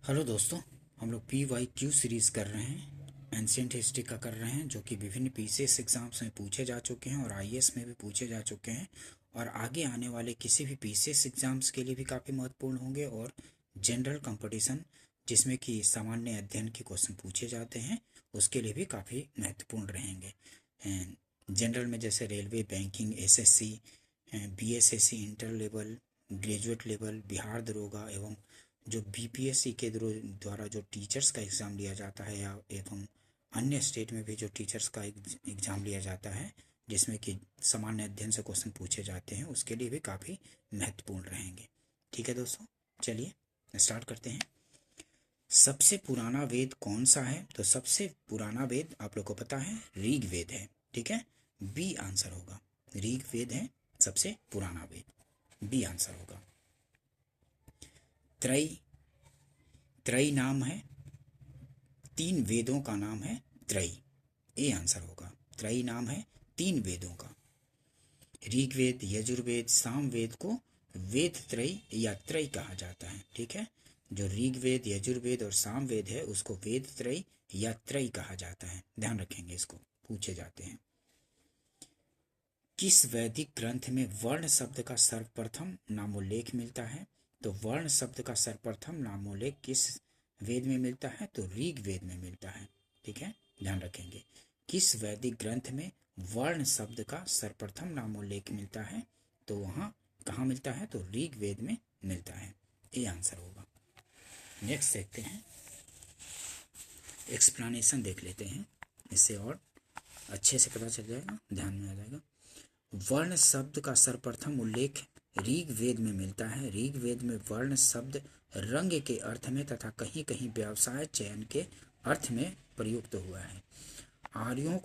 Hello दोस्तों, हम लोग PYQ सीरीज़ कर रहे हैं। एंशियंट हिस्ट्री का कर रहे हैं, जो कि विभिन्न PCS एग्ज़ाम्स में पूछे जा चुके हैं और IAS में भी पूछे जा चुके हैं और आगे आने वाले किसी भी PCS एग्ज़ाम्स के लिए भी काफ़ी महत्वपूर्ण होंगे। और जनरल कंपटीशन जिसमें कि सामान्य अध्ययन के क्वेश्चन पूछे जाते हैं, उसके लिए भी काफ़ी महत्वपूर्ण रहेंगे। जनरल में जैसे railway, banking, SSC, BSSC inter level, graduate level, Bihar दरोगा एवं जो BPSC के द्वारा जो टीचर्स का एग्ज़ाम लिया जाता है या एवं अन्य स्टेट में भी जो टीचर्स का एग्ज़ाम लिया जाता है, जिसमें कि सामान्य अध्ययन से क्वेश्चन पूछे जाते हैं, उसके लिए भी काफ़ी महत्वपूर्ण रहेंगे। ठीक है दोस्तों, चलिए स्टार्ट करते हैं। सबसे पुराना वेद कौन सा है? तो सबसे पुराना वेद आप लोग को पता है ऋग वेद है। ठीक है, बी आंसर होगा। ऋग वेद है सबसे पुराना वेद, बी आंसर होगा। त्रय, त्रय नाम है, तीन वेदों का नाम है त्रय, ए आंसर होगा। त्रय नाम है तीन वेदों का। ऋग्वेद, यजुर्वेद, सामवेद को वेद त्रय या त्रय कहा जाता है। ठीक है, जो ऋग्वेद, यजुर्वेद और सामवेद है उसको वेद त्रय या त्रय कहा जाता है। ध्यान रखेंगे, इसको पूछे जाते हैं। किस वैदिक ग्रंथ में वर्ण शब्द का सर्वप्रथम नामोल्लेख मिलता है? तो वर्ण शब्द का सर्वप्रथम नामोल्लेख किस वेद में मिलता है? तो ऋग्वेद में मिलता है। ठीक है, ध्यान रखेंगे। किस वैदिक ग्रंथ में वर्ण शब्द का सर्वप्रथम नामोल्लेख मिलता है? तो वहाँ कहाँ मिलता है? तो ऋग्वेद में मिलता है, ये आंसर होगा। नेक्स्ट देखते हैं, एक्सप्लेनेशन देख लेते हैं, इससे और अच्छे से पता चल जाएगा, ध्यान में आ जाएगा। वर्ण शब्द का सर्वप्रथम उल्लेख ऋग्वेद में मिलता है। ऋग्वेद में वर्ण शब्द रंग के अर्थ में तथा कहीं कहीं व्यवसाय चयन के अर्थ में प्रयुक्त हुआ है। आर्यों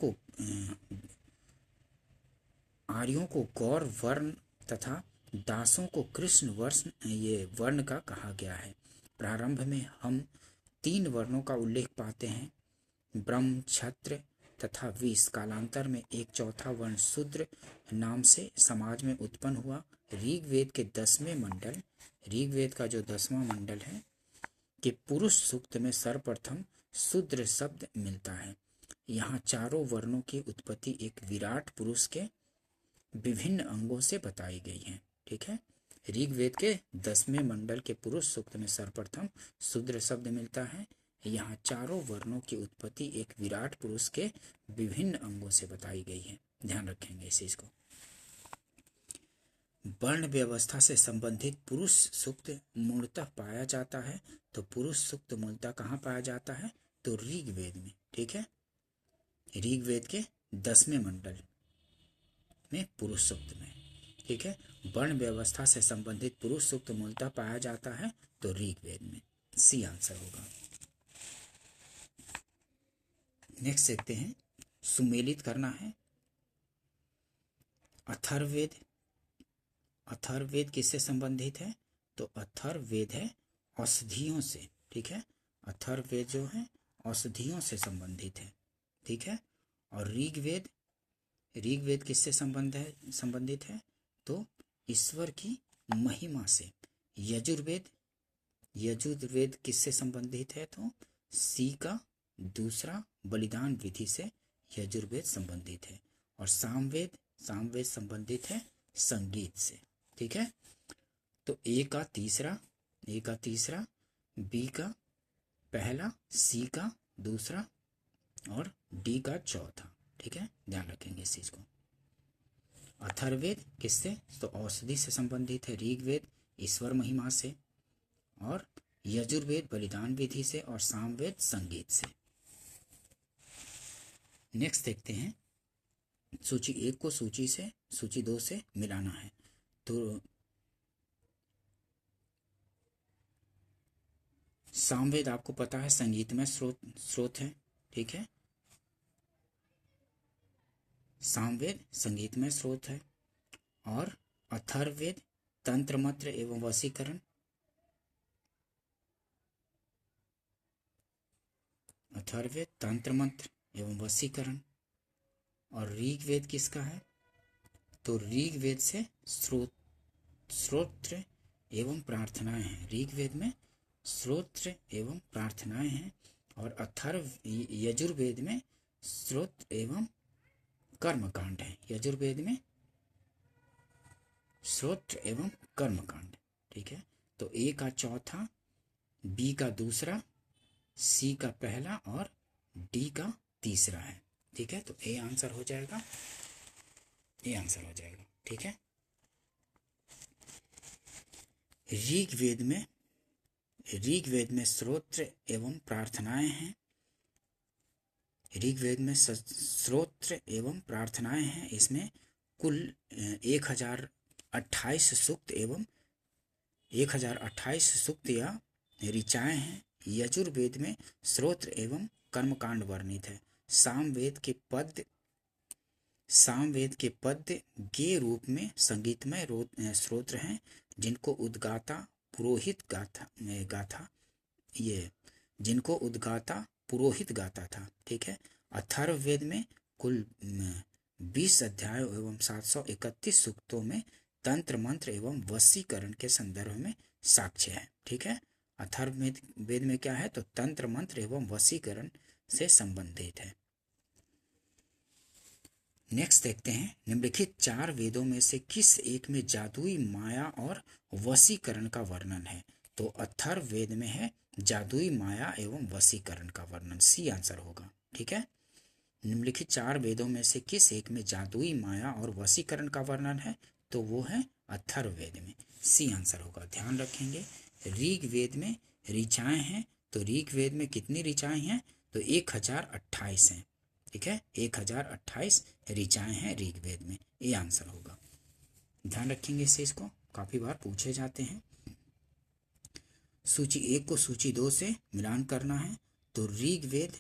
को गौर वर्ण तथा दासों को कृष्ण वर्ण ये वर्ण का कहा गया है। प्रारंभ में हम तीन वर्णों का उल्लेख पाते हैं, ब्रह्म, क्षत्र तथा विष। कालांतर में एक चौथा वर्ण शूद्र नाम से समाज में उत्पन्न हुआ। ऋग्वेद के 10वें मंडल, ऋग्वेद का जो 10वां मंडल है कि पुरुष सूक्त में सर्वप्रथम शूद्र शब्द मिलता है। यहाँ चारों वर्णों की उत्पत्ति एक विराट पुरुष के विभिन्न अंगों से बताई गई है। ठीक है, ऋग्वेद के 10वें मंडल के पुरुष सूक्त में सर्वप्रथम शूद्र शब्द मिलता है। यहाँ चारों वर्णों की उत्पत्ति एक विराट पुरुष के विभिन्न अंगों से बताई गई है। ध्यान रखेंगे इस चीज को। वर्ण व्यवस्था से संबंधित पुरुष सूक्त मूलतः पाया जाता है। तो पुरुष सूक्त मूलतः कहाँ पाया जाता है? तो ऋग्वेद में। ठीक है, ऋग्वेद के 10वें मंडल में पुरुष सूक्त में। ठीक है, वर्ण व्यवस्था से संबंधित पुरुष सूक्त मूलतः पाया जाता है तो ऋग्वेद में, सी आंसर होगा। नेक्स्ट देखते हैं, सुमेलित करना है। अथर्ववेद, अथर्ववेद किससे संबंधित है? तो अथर्ववेद है औषधियों से। ठीक है, अथर्ववेद जो है औषधियों से संबंधित है। ठीक है, और ऋग्वेद, ऋग्वेद किससे संबंधित है? तो ईश्वर की महिमा से। यजुर्वेद, यजुर्वेद किससे संबंधित है? तो सी का दूसरा बलिदान विधि से यजुर्वेद संबंधित है। और सामवेद, सामवेद संबंधित है संगीत से। ठीक है, तो ए का तीसरा, बी का पहला, सी का दूसरा और डी का चौथा। ठीक है, ध्यान रखेंगे इस चीज को। अथर्ववेद किससे? तो औषधि से संबंधित है। ऋग्वेद ईश्वर महिमा से, और यजुर्वेद बलिदान विधि से, और सामवेद संगीत से। नेक्स्ट देखते हैं, सूची 1 को सूची 2 से मिलाना है। तो सामवेद आपको पता है संगीतमय स्रोत है। ठीक है, सामवेद संगीतमय स्रोत है। और अथर्ववेद तंत्र मंत्र एवं वशीकरण, अथर्ववेद तंत्र मंत्र एवं वशीकरण। और ऋग्वेद किसका है? तो ऋग्वेद से स्तोत्र एवं प्रार्थनाएं हैं। ऋग्वेद में स्तोत्र एवं प्रार्थनाएं हैं, और अथर्व यजुर्वेद में स्तोत्र एवं कर्मकांड है। यजुर्वेद में स्तोत्र एवं कर्मकांड। ठीक है, तो ए का चौथा, बी का दूसरा, सी का पहला और डी का तीसरा है। ठीक है, तो ए आंसर हो जाएगा, ए आंसर हो जाएगा। ठीक है, ऋग्वेद में स्तोत्र एवं प्रार्थनाएं हैं। ऋग्वेद में स्तोत्र एवं प्रार्थनाएं हैं। इसमें कुल 1028 सूक्त एवं 1028 सूक्त या ऋचाएं हैं। यजुर्वेद में स्तोत्र एवं कर्मकांड वर्णित है। सामवेद के पद्य के रूप में संगीतमय स्तोत्र हैं, जिनको उद्गाता पुरोहित गाता था। ठीक है, अथर्ववेद में कुल 20 अध्यायों एवं 731 सूक्तों में तंत्र मंत्र एवं वशीकरण के संदर्भ में साक्ष्य है। ठीक है, अथर्ववेद में क्या है, तो तंत्र मंत्र एवं वशीकरण से संबंधित है। नेक्स्ट देखते हैं, निम्नलिखित 4 वेदों में से किस एक में जादुई माया और वशीकरण का वर्णन है? तो अथर्ववेद में है जादुई माया एवं वशीकरण का वर्णन, सी आंसर होगा। ठीक है, निम्नलिखित 4 वेदों में से किस एक में जादुई माया और वशीकरण का वर्णन है? तो वो है अथर्ववेद में, सी आंसर होगा। ध्यान रखेंगे, ऋग्वेद में ऋचाएं हैं, तो ऋग्वेद में कितनी ऋचाएं हैं? तो 1028 हैं। ठीक है, 1028 ऋचाएं हैं ऋग्वेद में, ये आंसर होगा। ध्यान रखेंगे इस चीज को, काफी बार पूछे जाते हैं। सूची 1 को सूची 2 से मिलान करना है। तो ऋग्वेद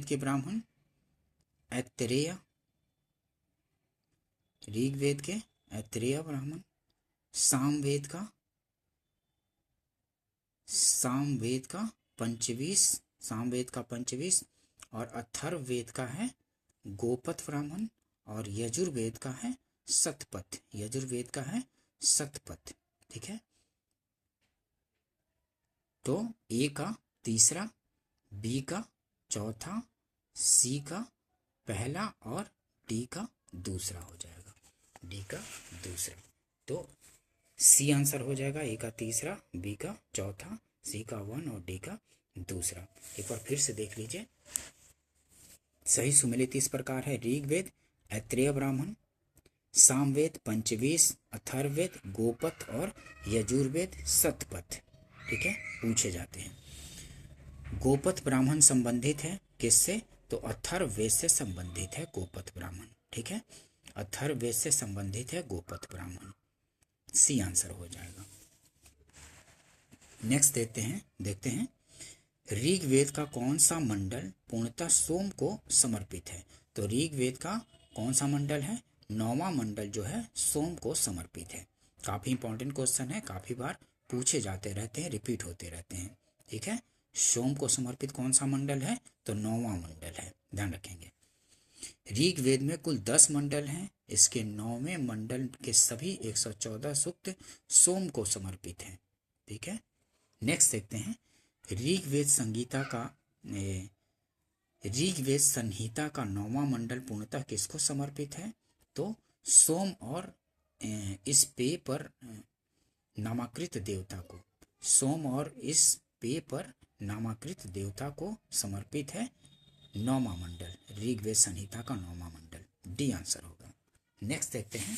के ब्राह्मण ऐत्रेय, ऋग्वेद के ऐत्रेय ब्राह्मण, सामवेद का पंचवीस और अथर्ववेद का है गोपथ ब्राह्मण, और यजुर्वेद का है शतपथ। ठीक है, तो ए का तीसरा, बी का चौथा, सी का पहला और डी का दूसरा हो जाएगा, डी का दूसरा। तो सी आंसर हो जाएगा, ए का तीसरा, बी का चौथा, सी का 1 और डी का दूसरा। एक बार फिर से देख लीजिए, सही सुमेलित इस प्रकार है, ऋग्वेद ऐत्रेय ब्राह्मण, सामवेद पंचवीस, अथर्ववेद गोपथ और यजुर्वेद शतपथ। ठीक है, पूछे जाते हैं। गोपथ ब्राह्मण संबंधित है किससे? तो अथर्ववेद से संबंधित है गोपथ ब्राह्मण। ठीक है, अथर्ववेद से संबंधित है गोपथ ब्राह्मण, सी आंसर हो जाएगा। नेक्स्ट देखते हैं ऋग्वेद का कौन सा मंडल पूर्णतः सोम को समर्पित है? तो ऋग्वेद का कौन सा मंडल है? 9वां मंडल जो है सोम को समर्पित है। काफी इंपॉर्टेंट क्वेश्चन है, काफी बार पूछे जाते रहते हैं, रिपीट होते रहते हैं। ठीक है, सोम को समर्पित कौन सा मंडल है? तो 9वां मंडल है, ध्यान रखेंगे। ऋग्वेद में कुल 10 मंडल हैं, इसके 9वें मंडल के सभी 114 सूक्त सोम को समर्पित हैं। ठीक है, नेक्स्ट देखते हैं ऋग्वेद संहिता का 9वां मंडल पूर्णतः किसको समर्पित है? तो सोम और इस पे पर नामाकृत देवता को समर्पित है 9वां मंडल, ऋग्वेद संहिता का 9वां मंडल, डी आंसर होगा। नेक्स्ट देखते हैं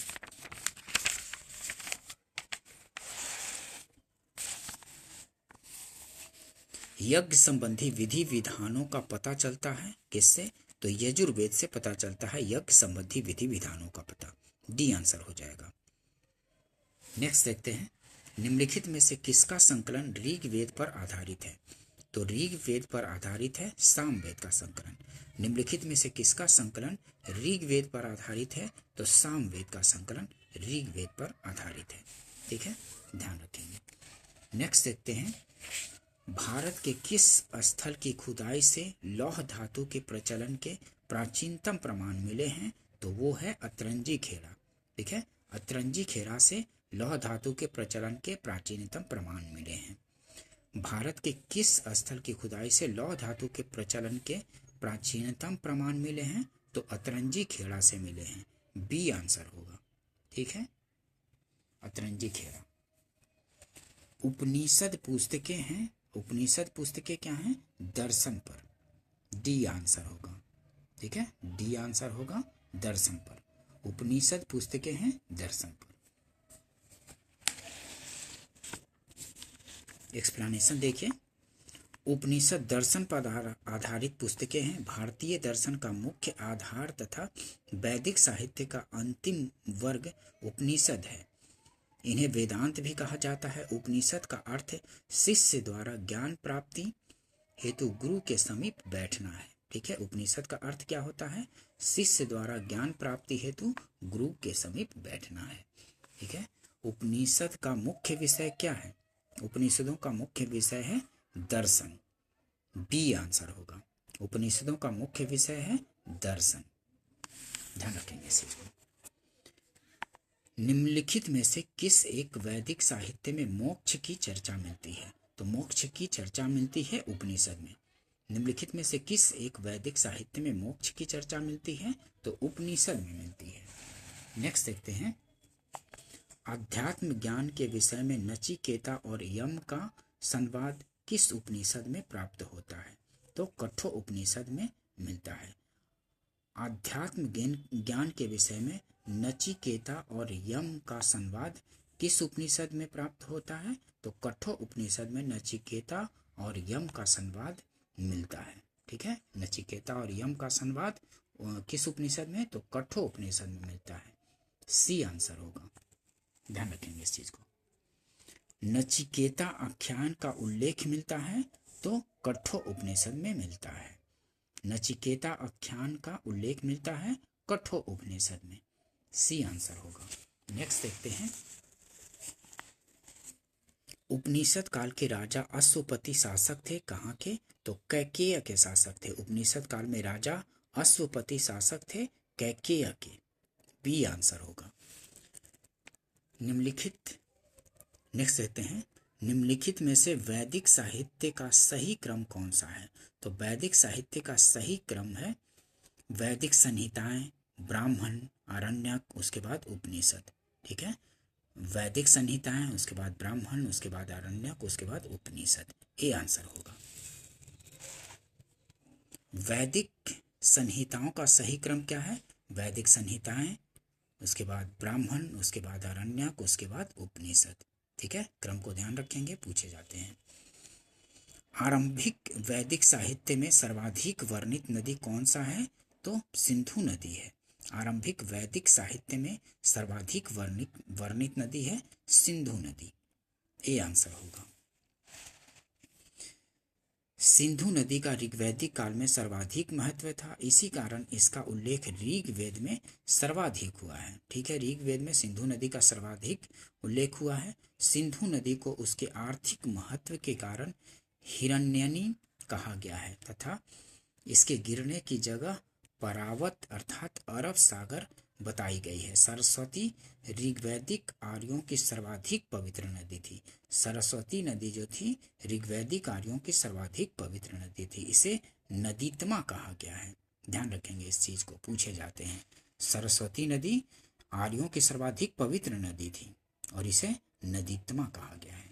यज्ञ संबंधी विधि विधानों का पता चलता है किससे? तो यजुर्वेद से पता चलता है यज्ञ संबंधी विधि विधानों का पता, डी आंसर हो जाएगा। नेक्स्ट देखते हैं निम्नलिखित में से किसका संकलन ऋग्वेद पर आधारित है? तो ऋग्वेद पर आधारित है सामवेद का संकलन। निम्नलिखित में से किसका संकलन ऋग्वेद पर आधारित है? तो सामवेद का संकलन ऋग्वेद पर आधारित है। ठीक है, ध्यान रखेंगे। नेक्स्ट देखते हैं भारत के किस स्थल की खुदाई से लौह धातु के प्रचलन के प्राचीनतम प्रमाण मिले हैं? तो वो है अतरंजी खेड़ा। ठीक है। अतरंजी खेरा से लौह धातु के प्रचलन के प्राचीनतम प्रमाण मिले हैं। भारत के किस स्थल की खुदाई से लौह धातु के प्रचलन के प्राचीनतम प्रमाण मिले हैं? तो अतरंजी खेड़ा से मिले हैं। बी आंसर होगा। ठीक है, अतरंजी खेड़ा। उपनिषद पुस्तकें हैं, उपनिषद पुस्तकें क्या हैं? दर्शन पर। डी आंसर होगा। ठीक है, डी आंसर होगा, दर्शन पर। उपनिषद पुस्तकें हैं दर्शन पर। एक्सप्लेनेशन देखिए। उपनिषद दर्शन पर आधारित पुस्तकें हैं। भारतीय दर्शन का मुख्य आधार तथा वैदिक साहित्य का अंतिम वर्ग उपनिषद है। इन्हें वेदांत भी कहा जाता है। उपनिषद का अर्थ शिष्य द्वारा ज्ञान प्राप्ति हेतु गुरु के समीप बैठना है। ठीक है, उपनिषद का अर्थ क्या होता है? शिष्य द्वारा ज्ञान प्राप्ति हेतु गुरु के समीप बैठना है। ठीक है, उपनिषद का मुख्य विषय क्या है? उपनिषदों का मुख्य विषय है दर्शन। बी आंसर होगा। उपनिषदों का मुख्य विषय है दर्शन। ध्यान रखेंगे इस चीज को। निम्नलिखित में से किस एक वैदिक साहित्य में मोक्ष की चर्चा मिलती है? तो मोक्ष की चर्चा मिलती है उपनिषद में। निम्नलिखित में से किस एक वैदिक साहित्य में मोक्ष की चर्चा मिलती है? तो उपनिषद में मिलती है। नेक्स्ट देखते हैं। आध्यात्म ज्ञान के विषय में नचिकेता और यम का संवाद किस उपनिषद में प्राप्त होता है? तो कठोर उपनिषद में मिलता है। आध्यात्म ज्ञान के विषय में नचिकेता और यम का संवाद किस उपनिषद में प्राप्त होता है? तो कठोर उपनिषद में नचिकेता और यम का संवाद मिलता है। ठीक है, नचिकेता और यम का संवाद किस उपनिषद में? तो कठोर उपनिषद में मिलता है। सी आंसर होगा। ध्यान रखेंगे इस चीज को। नचिकेता आख्यान का उल्लेख मिलता है तो कठोर उपनिषद में मिलता है। नचिकेता आख्यान का उल्लेख मिलता है कठोर उपनिषद में। सी आंसर होगा। नेक्स्ट देखते हैं। उपनिषद काल के राजा अश्वपति शासक थे कहाँ के? तो कैकेय के शासक थे। उपनिषद काल में राजा अश्वपति शासक थे कैकेय के। बी आंसर होगा। निम्नलिखित नेक्स्ट देखते हैं। निम्नलिखित में से वैदिक साहित्य का सही क्रम कौन सा है? तो वैदिक साहित्य का सही क्रम है वैदिक संहिताएं, ब्राह्मण, आरण्यक, उसके बाद उपनिषद। ठीक है, वैदिक संहिताएं, उसके बाद ब्राह्मण, उसके बाद आरण्यक, उसके बाद उपनिषद। ए आंसर होगा। वैदिक संहिताओं का सही क्रम क्या है? वैदिक संहिताएं, उसके बाद ब्राह्मण, उसके बाद आरण्यक, उसके बाद उपनिषद। ठीक है, क्रम को ध्यान रखेंगे, पूछे जाते हैं। आरंभिक वैदिक साहित्य में सर्वाधिक वर्णित नदी कौन सा है? तो सिंधु नदी है। आरंभिक वैदिक साहित्य में सर्वाधिक वर्णित नदी है सिंधु नदी। ए आंसर होगा। सिंधु नदी का ऋग्वैदिक काल में सर्वाधिक महत्व था, इसी कारण इसका उल्लेख ऋग्वेद में सर्वाधिक हुआ है। ठीक है, ऋग्वेद में सिंधु नदी का सर्वाधिक उल्लेख हुआ है। सिंधु नदी को उसके आर्थिक महत्व के कारण हिरण्यनी कहा गया है तथा इसके गिरने की जगह परावत अर्थात अरब सागर बताई गई है। सरस्वती ऋग्वैदिक आर्यों की सर्वाधिक पवित्र नदी थी। सरस्वती नदी जो थी ऋग्वैदिक आर्यों की सर्वाधिक पवित्र नदी थी। इसे नदीत्मा कहा गया है। ध्यान रखेंगे इस चीज को, पूछे जाते हैं। सरस्वती नदी आर्यों की सर्वाधिक पवित्र नदी थी और इसे नदीत्मा कहा गया है।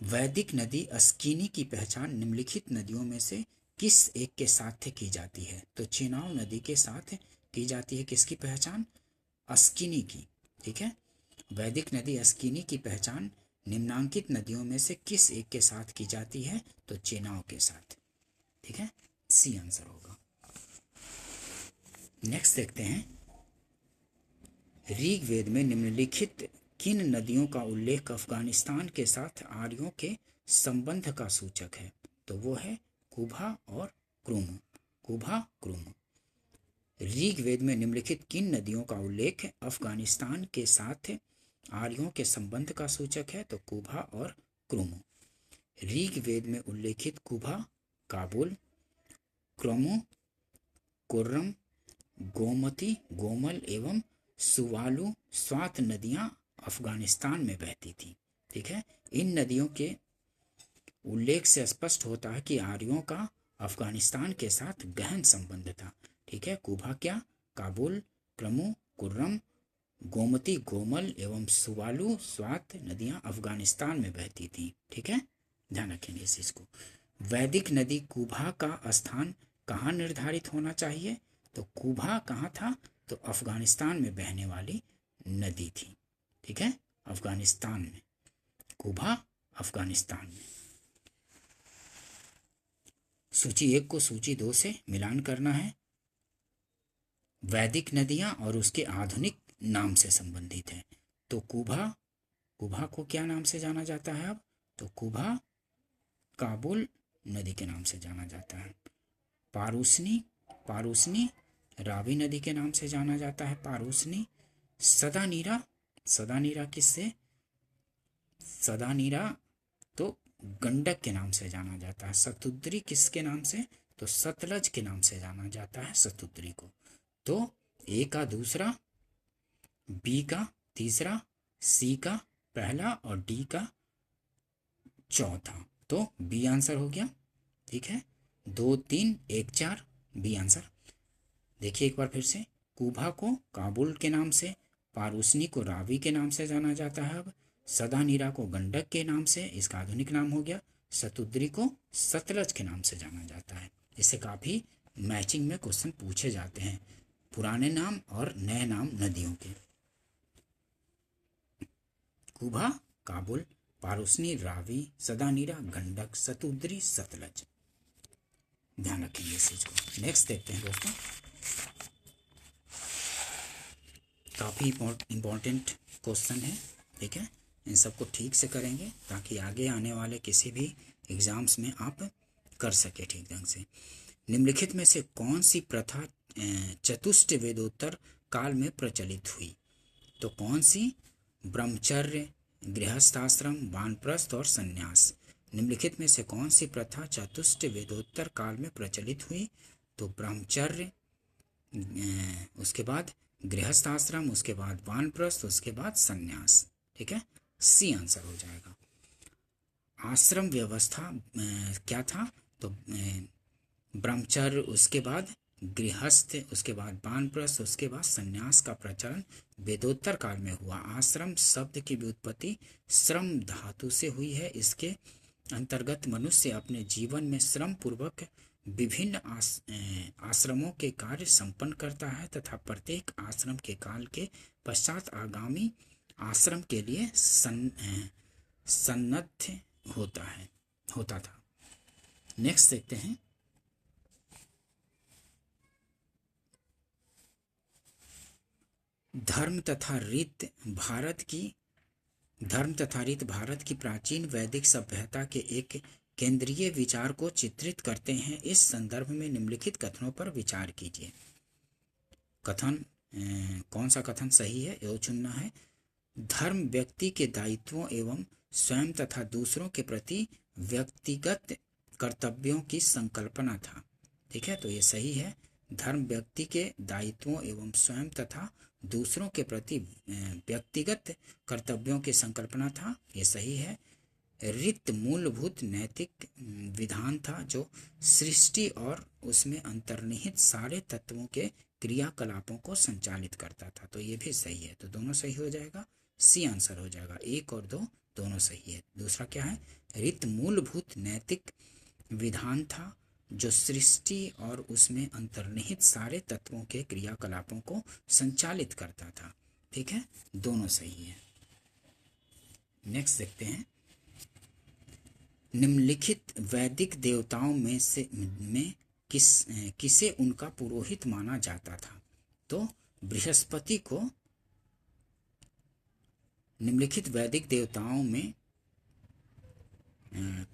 वैदिक नदी अस्किनी की पहचान निम्नलिखित नदियों में से किस एक के साथ की जाती है? तो चेनाब नदी के साथ की जाती है। किसकी पहचान? अस्किनी की। ठीक है, वैदिक नदी अस्किनी की पहचान निम्नांकित नदियों में से किस एक के साथ की जाती है? तो चेनाब के साथ। ठीक है, सी आंसर होगा। नेक्स्ट देखते हैं। ऋग्वेद में निम्नलिखित किन नदियों का उल्लेख अफगानिस्तान के साथ आर्यों के संबंध का सूचक है? तो वो है कुभा और क्रुम। कुभा, क्रुम। ऋग्वेद में निम्नलिखित किन नदियों का उल्लेख अफगानिस्तान के साथ आर्यों के संबंध का सूचक है? तो कुभा और क्रुम। ऋग्वेद में उल्लेखित कुभा काबुल, क्रुम, कुर्रम, गोमती, गोमल एवं सुवालू, स्वात नदियां अफगानिस्तान में बहती थी। ठीक है, इन नदियों के उल्लेख से स्पष्ट होता है कि आर्यों का अफगानिस्तान के साथ गहन संबंध था। ठीक है, कुबा क्या, काबुल, क्रमु, कुर्रम, गोमती, गोमल एवं सुवालू, स्वात नदियां अफगानिस्तान में बहती थी। ठीक है, ध्यान रखेंगे इस चीज को। वैदिक नदी कुबा का स्थान कहाँ निर्धारित होना चाहिए? तो कुबा कहाँ था? तो अफगानिस्तान में बहने वाली नदी थी। ठीक है, अफगानिस्तान में, कुबा अफगानिस्तान में। सूची 1 को सूची 2 से मिलान करना है। वैदिक नदियां और उसके आधुनिक नाम से संबंधित है। तो कुबा, कुबा को क्या नाम से जाना जाता है अब? तो कुबा काबुल नदी के नाम से जाना जाता है। पारूसनी, पारूसनी रावी नदी के नाम से जाना जाता है, पारूसनी। सदानीरा, सदानीरा किससे? सदानीरा तो गंडक के नाम से जाना जाता है। सतुद्री किसके नाम से? तो सतलज के नाम से जाना जाता है सतुद्री को। तो ए का दूसरा, बी का तीसरा, सी का पहला और डी का चौथा। तो बी आंसर हो गया। ठीक है, 2, 3, 1, 4 बी आंसर। देखिए एक बार फिर से, कुबा को काबुल के नाम से, पारूसनी को रावी के नाम से जाना जाता है अब, सदानीरा को गंडक के नाम से, इसका आधुनिक नाम हो गया, सतुद्री को सतलज के नाम से जाना जाता है। इससे काफ़ी मैचिंग में क्वेश्चन पूछे जाते हैं, पुराने नाम और नए नाम नदियों के। कुबा, काबुल, पारूसनी, रावी, सदानीरा, गंडक, सतुद्री, सतलज। ध्यान रखेंगे इस चीज को। नेक्स्ट देखते हैं दोस्तों, काफ़ी इम्पोर्टेंट क्वेश्चन है। ठीक है, इन सबको ठीक से करेंगे ताकि आगे आने वाले किसी भी एग्जाम्स में आप कर सके ठीक ढंग से। निम्नलिखित में से कौन सी प्रथा चतुष्ट वेदोत्तर काल में प्रचलित हुई? तो कौन सी? ब्रह्मचर्य, गृहस्थाश्रम, वानप्रस्थ और संन्यास। निम्नलिखित में से कौन सी प्रथा चतुष्ट वेदोत्तर काल में प्रचलित हुई? तो ब्रह्मचर्य, उसके बाद गृहस्थाश्रम, उसके बाद वानप्रस्थ, उसके बाद संन्यास। ठीक है, सी आंसर हो जाएगा। आश्रम व्यवस्था क्या था? तो ब्रह्मचर्य, उसके बाद गृहस्थ, उसके बाद वानप्रस्थ, उसके बाद संन्यास का प्रचलन वेदोत्तर काल में हुआ। आश्रम शब्द की व्युत्पत्ति श्रम धातु से हुई है। इसके अंतर्गत मनुष्य अपने जीवन में श्रम पूर्वक विभिन्न आश्रमों के कार्य संपन्न करता है तथा प्रत्येक आश्रम के काल के पश्चात आगामी आश्रम के लिए सन्नद्ध होता था। नेक्स्ट देखते हैं, धर्म तथा रीत भारत की प्राचीन वैदिक सभ्यता के एक केंद्रीय विचार को चित्रित करते हैं। इस संदर्भ में निम्नलिखित कथनों पर विचार कीजिए। कथन, कौन सा कथन सही है ये चुनना है। धर्म व्यक्ति के दायित्वों एवं स्वयं तथा दूसरों के प्रति व्यक्तिगत कर्तव्यों की संकल्पना था। ठीक है, तो ये सही है। धर्म व्यक्ति के दायित्वों एवं स्वयं तथा दूसरों के प्रति व्यक्तिगत कर्तव्यों की संकल्पना था, ये सही है। रीत मूलभूत नैतिक विधान था जो सृष्टि और उसमें अंतर्निहित सारे तत्वों के क्रियाकलापों को संचालित करता था, तो ये भी सही है। तो दोनों सही हो जाएगा, सी आंसर हो जाएगा। 1 और 2 दोनों सही है। दूसरा क्या है? रीत मूलभूत नैतिक विधान था जो सृष्टि और उसमें अंतर्निहित सारे तत्वों के क्रियाकलापों को संचालित करता था। ठीक है, दोनों सही है। नेक्स्ट देखते हैं, निम्नलिखित वैदिक देवताओं में किसे उनका पुरोहित माना जाता था? तो बृहस्पति को निम्नलिखित वैदिक देवताओं में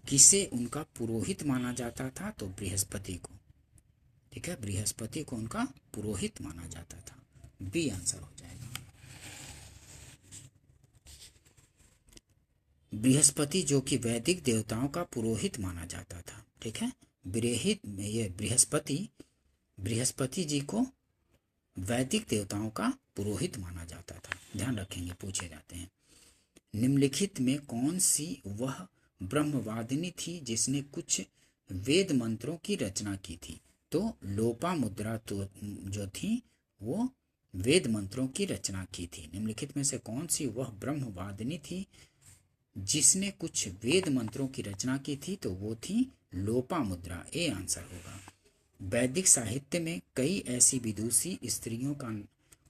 किसे उनका पुरोहित माना जाता था? तो बृहस्पति को। ठीक है, बृहस्पति को उनका पुरोहित माना जाता था, बी आंसर हो जाएगा। बृहस्पति जो कि वैदिक देवताओं का पुरोहित माना जाता था। ठीक है, बृहस्पति जी को वैदिक देवताओं का पुरोहित माना जाता था। ध्यान रखेंगे, पूछे जाते हैं। निम्नलिखित में कौन सी वह ब्रह्मवादिनी थी जिसने कुछ वेद मंत्रों की रचना की थी? तो लोपामुद्रा तो जो थी वो वेद मंत्रों की रचना की थी। निम्नलिखित में से कौन सी वह ब्रह्मवादिनी थी जिसने कुछ वेद मंत्रों की रचना की थी? तो वो थी लोपामुद्रा। ए आंसर होगा। वैदिक साहित्य में कई ऐसी विदुषी स्त्रियों का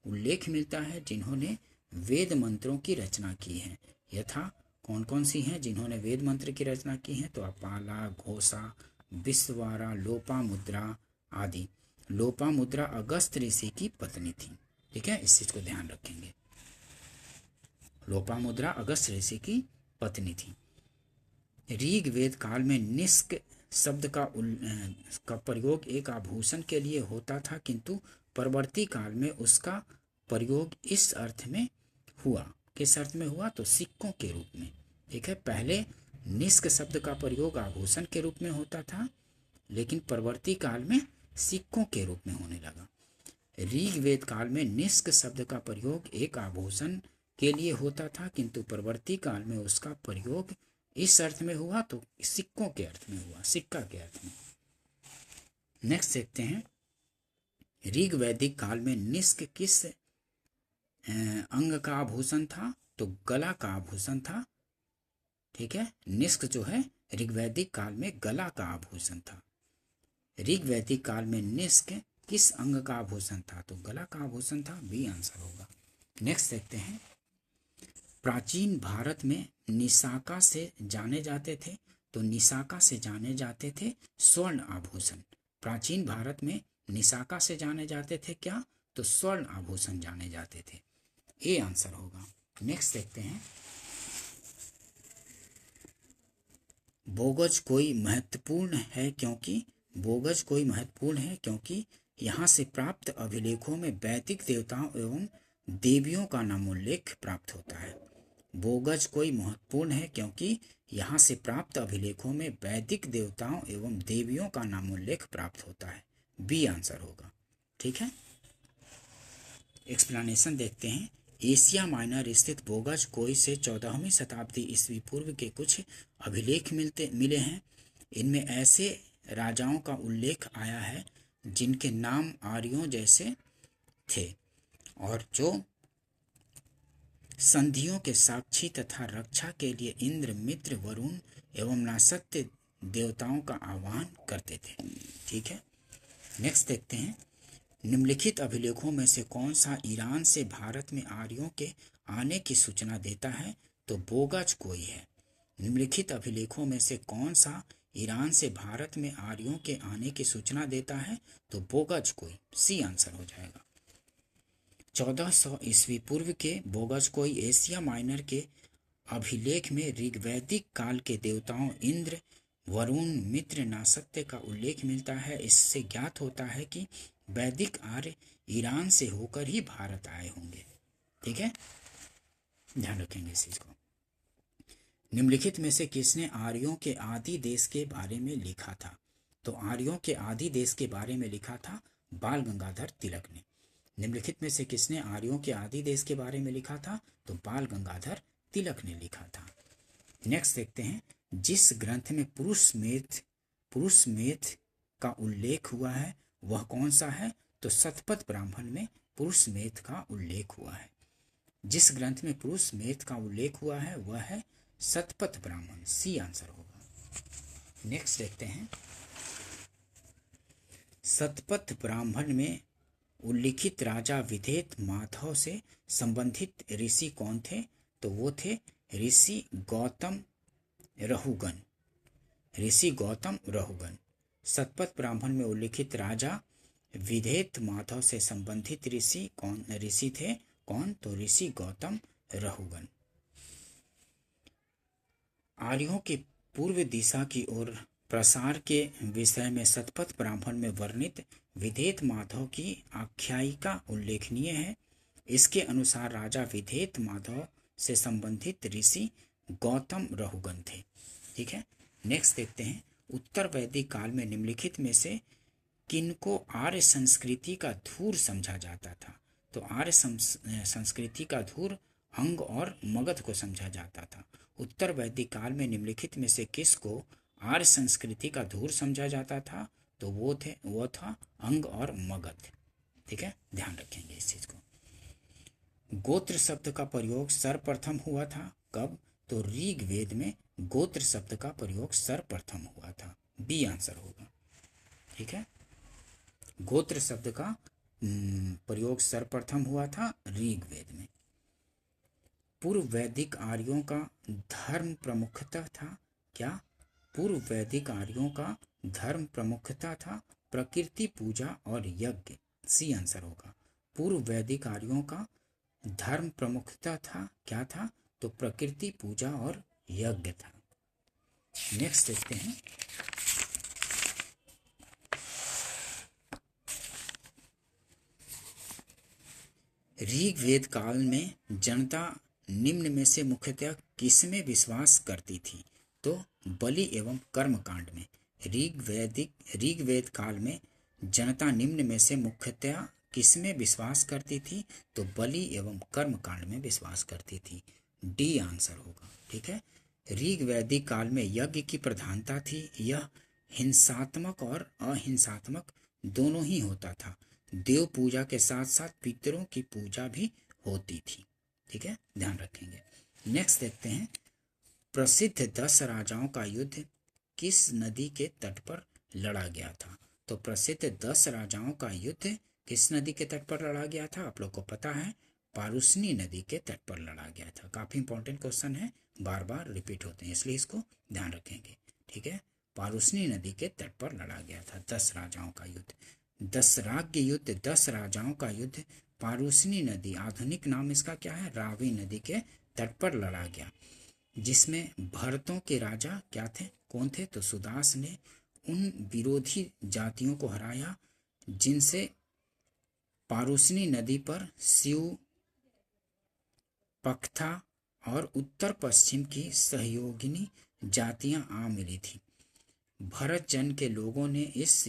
उल्लेख मिलता है जिन्होंने वेद मंत्रों की रचना की है। यथा कौन कौन सी हैं जिन्होंने वेद मंत्र की रचना की है? तो अपाला, घोषा, विश्ववारा, लोपामुद्रा आदि। लोपामुद्रा अगस्त ऋषि की पत्नी थी। ठीक है, इस चीज को ध्यान रखेंगे। लोपामुद्रा अगस्त ऋषि की पत्नी थी। ऋग वेद काल में निष्क शब्द का प्रयोग एक आभूषण के लिए होता था, किंतु परवर्ती काल में उसका प्रयोग इस अर्थ में हुआ। किस अर्थ में हुआ? तो सिक्कों के रूप में। ठीक है, पहले निष्क शब्द का प्रयोग आभूषण के रूप में होता था, लेकिन परवर्ती काल में सिक्कों के रूप में होने लगा। ऋग वेद काल में निष्क शब्द का प्रयोग एक आभूषण के लिए होता था, किंतु परवर्ती काल में उसका प्रयोग इस अर्थ में हुआ, तो सिक्कों के अर्थ में हुआ, सिक्का के अर्थ में। नेक्स्ट देखते हैं, ऋग वैदिक काल में निष्क किस अंग का आभूषण था? तो गला का आभूषण था। ठीक है, निष्क जो है ऋग्वैदिक काल में गला का आभूषण था। ऋग्वैदिक काल में निष्क किस अंग का आभूषण था? तो गला का आभूषण था। बी आंसर होगा। नेक्स्ट देखते हैं, प्राचीन भारत में निशाका से जाने जाते थे। तो निशाका से जाने जाते थे स्वर्ण आभूषण। प्राचीन भारत में निशाका से जाने जाते थे क्या? तो स्वर्ण आभूषण जाने जाते थे। ए आंसर होगा। नेक्स्ट देखते हैं, बोगज कोई महत्वपूर्ण है क्योंकि बोगज कोई महत्वपूर्ण है क्योंकि यहाँ से प्राप्त अभिलेखों में वैदिक देवताओं एवं देवियों का नामोल्लेख प्राप्त होता है। बोगज कोई महत्वपूर्ण है क्योंकि यहाँ से प्राप्त अभिलेखों में वैदिक देवताओं एवं देवियों का नामोल्लेख प्राप्त होता है। बी आंसर होगा। ठीक है, एक्सप्लेनेशन देखते हैं। एशिया माइनर स्थित बोगज कोई से 14वीं शताब्दी ईस्वी पूर्व के कुछ अभिलेख मिले हैं। इनमें ऐसे राजाओं का उल्लेख आया है जिनके नाम आर्यों जैसे थे और जो संधियों के साक्षी तथा रक्षा के लिए इंद्र, मित्र, वरुण एवं नासत्य देवताओं का आह्वान करते थे। ठीक है, नेक्स्ट देखते हैं, निम्नलिखित अभिलेखों में से कौन सा ईरान से भारत में आर्यों के आने की सूचना देता है? तो बोगज कोई है। निम्नलिखित अभिलेखों में से कौन सा ईरान से भारत में आर्यों के आने की सूचना देता है? तो बोगज कोई। सी आंसर हो जाएगा। 1400 ईस्वी पूर्व के बोगज कोई एशिया माइनर के अभिलेख में ऋग्वैदिक काल के देवताओं इंद्र, वरुण, मित्र, नासत्य का उल्लेख मिलता है। इससे ज्ञात होता है कि वैदिक आर्य ईरान से होकर ही भारत आए होंगे। ठीक है, ध्यान रखेंगे इस चीज को। निम्नलिखित में से किसने आर्यों के आदि देश के बारे में लिखा था? तो आर्यों के आदि देश के बारे में लिखा था बाल गंगाधर तिलक ने। निम्नलिखित में से किसने आर्यों के आदि देश के बारे में लिखा था? तो बाल गंगाधर तिलक ने लिखा था। नेक्स्ट देखते हैं, जिस ग्रंथ में पुरुष मेध का उल्लेख हुआ है वह कौन सा है? तो शतपथ ब्राह्मण में पुरुष मेध का उल्लेख हुआ है। जिस ग्रंथ में पुरुष मेध का उल्लेख हुआ है वह है शतपथ ब्राह्मण। सी आंसर होगा। नेक्स्ट देखते हैं, शतपथ ब्राह्मण में उल्लिखित राजा विधेत माधव से संबंधित ऋषि कौन थे? तो वो थे ऋषि गौतम रहुगण। ऋषि गौतम रहुगण। शतपथ ब्राह्मण में उल्लिखित राजा विधेत माधव से संबंधित ऋषि थे कौन? तो ऋषि गौतम रहुगण। आर्यों के पूर्व दिशा की ओर प्रसार के विषय में शतपथ ब्राह्मण में वर्णित विधेत माधव की आख्यायिका उल्लेखनीय है। इसके अनुसार राजा विधेत माधव से संबंधित ऋषि गौतम रहुगण थे। ठीक है, नेक्स्ट देखते हैं, उत्तर वैदिक काल में निम्नलिखित में से किनको आर्य संस्कृति का धूर समझा जाता था? तो आर्य संस्कृति का धूर अंग और मगध को समझा जाता था। उत्तर वैदिक काल में निम्नलिखित में से किसको आर्य संस्कृति का धूर समझा जाता था? तो वो था अंग और मगध। ठीक है, ध्यान रखेंगे इस चीज को। गोत्र शब्द का प्रयोग सर्वप्रथम हुआ था कब? तो ऋग्वेद में गोत्र शब्द का प्रयोग सर्वप्रथम हुआ था। बी आंसर होगा। ठीक है, गोत्र शब्द का प्रयोग सर्वप्रथम हुआ था ऋग्वेद में। पूर्व वैदिक आर्यों का धर्म प्रमुखता था क्या? पूर्व वैदिक आर्यों का धर्म प्रमुखता था प्रकृति पूजा और यज्ञ। सी आंसर होगा। पूर्व वैदिक आर्यों का धर्म प्रमुखता था, क्या था? तो प्रकृति पूजा और यज्ञ था। नेक्स्ट देखते हैं। ऋग्वेद काल में जनता निम्न में से मुख्यतः किसमें विश्वास करती थी? तो बलि एवं कर्म कांड में। ऋग्वेद काल में जनता निम्न में से मुख्यतः किसमें विश्वास करती थी? तो बलि एवं कर्म कांड में विश्वास करती थी। डी आंसर होगा। ठीक है, ऋग्वैदिक काल में यज्ञ की प्रधानता थी। यह हिंसात्मक और अहिंसात्मक दोनों ही होता था। देव पूजा के साथ साथ पितरों की पूजा भी होती थी। ठीक है, ध्यान रखेंगे। नेक्स्ट देखते हैं। प्रसिद्ध 10 राजाओं का युद्ध किस नदी के तट पर लड़ा गया था? तो प्रसिद्ध 10 राजाओं का युद्ध किस नदी के तट पर लड़ा गया था? आप लोग को पता है, पारुसनी नदी के तट पर लड़ा गया था। काफी इंपॉर्टेंट क्वेश्चन है, बार बार रिपीट होते हैं, इसलिए इसको ध्यान रखेंगे। ठीक है, पारुसनी नदी के तट पर लड़ा गया था 10 राजाओं का युद्ध। दशराज्य युद्ध, 10 राजाओं का युद्ध पारुसनी नदी, आधुनिक नाम इसका क्या है? रावी नदी के तट पर लड़ा गया, जिसमें भरतों के राजा क्या थे? कौन थे? तो सुदास ने उन विरोधी जातियों को हराया जिनसे पारुसनी नदी पर शिव, पख्ता और उत्तर पश्चिम की सहयोगिनी जातियां आ मिली थी। भरत जन के लोगों ने इस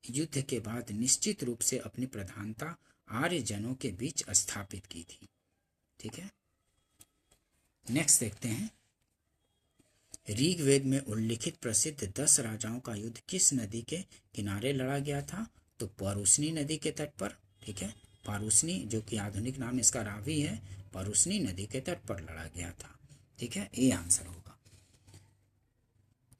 युद्ध के बाद निश्चित रूप से अपनी प्रधानता आर्य जनों के बीच स्थापित की थी। ठीक है, नेक्स्ट देखते हैं। ऋग्वेद में उल्लिखित प्रसिद्ध 10 राजाओं का युद्ध किस नदी के किनारे लड़ा गया था? तो पारुसनी नदी के तट पर। ठीक है, पारुसनी जो कि आधुनिक नाम इसका रावी है, पारुसनी नदी के तट पर लड़ा गया था। ठीक है, ये आंसर होगा।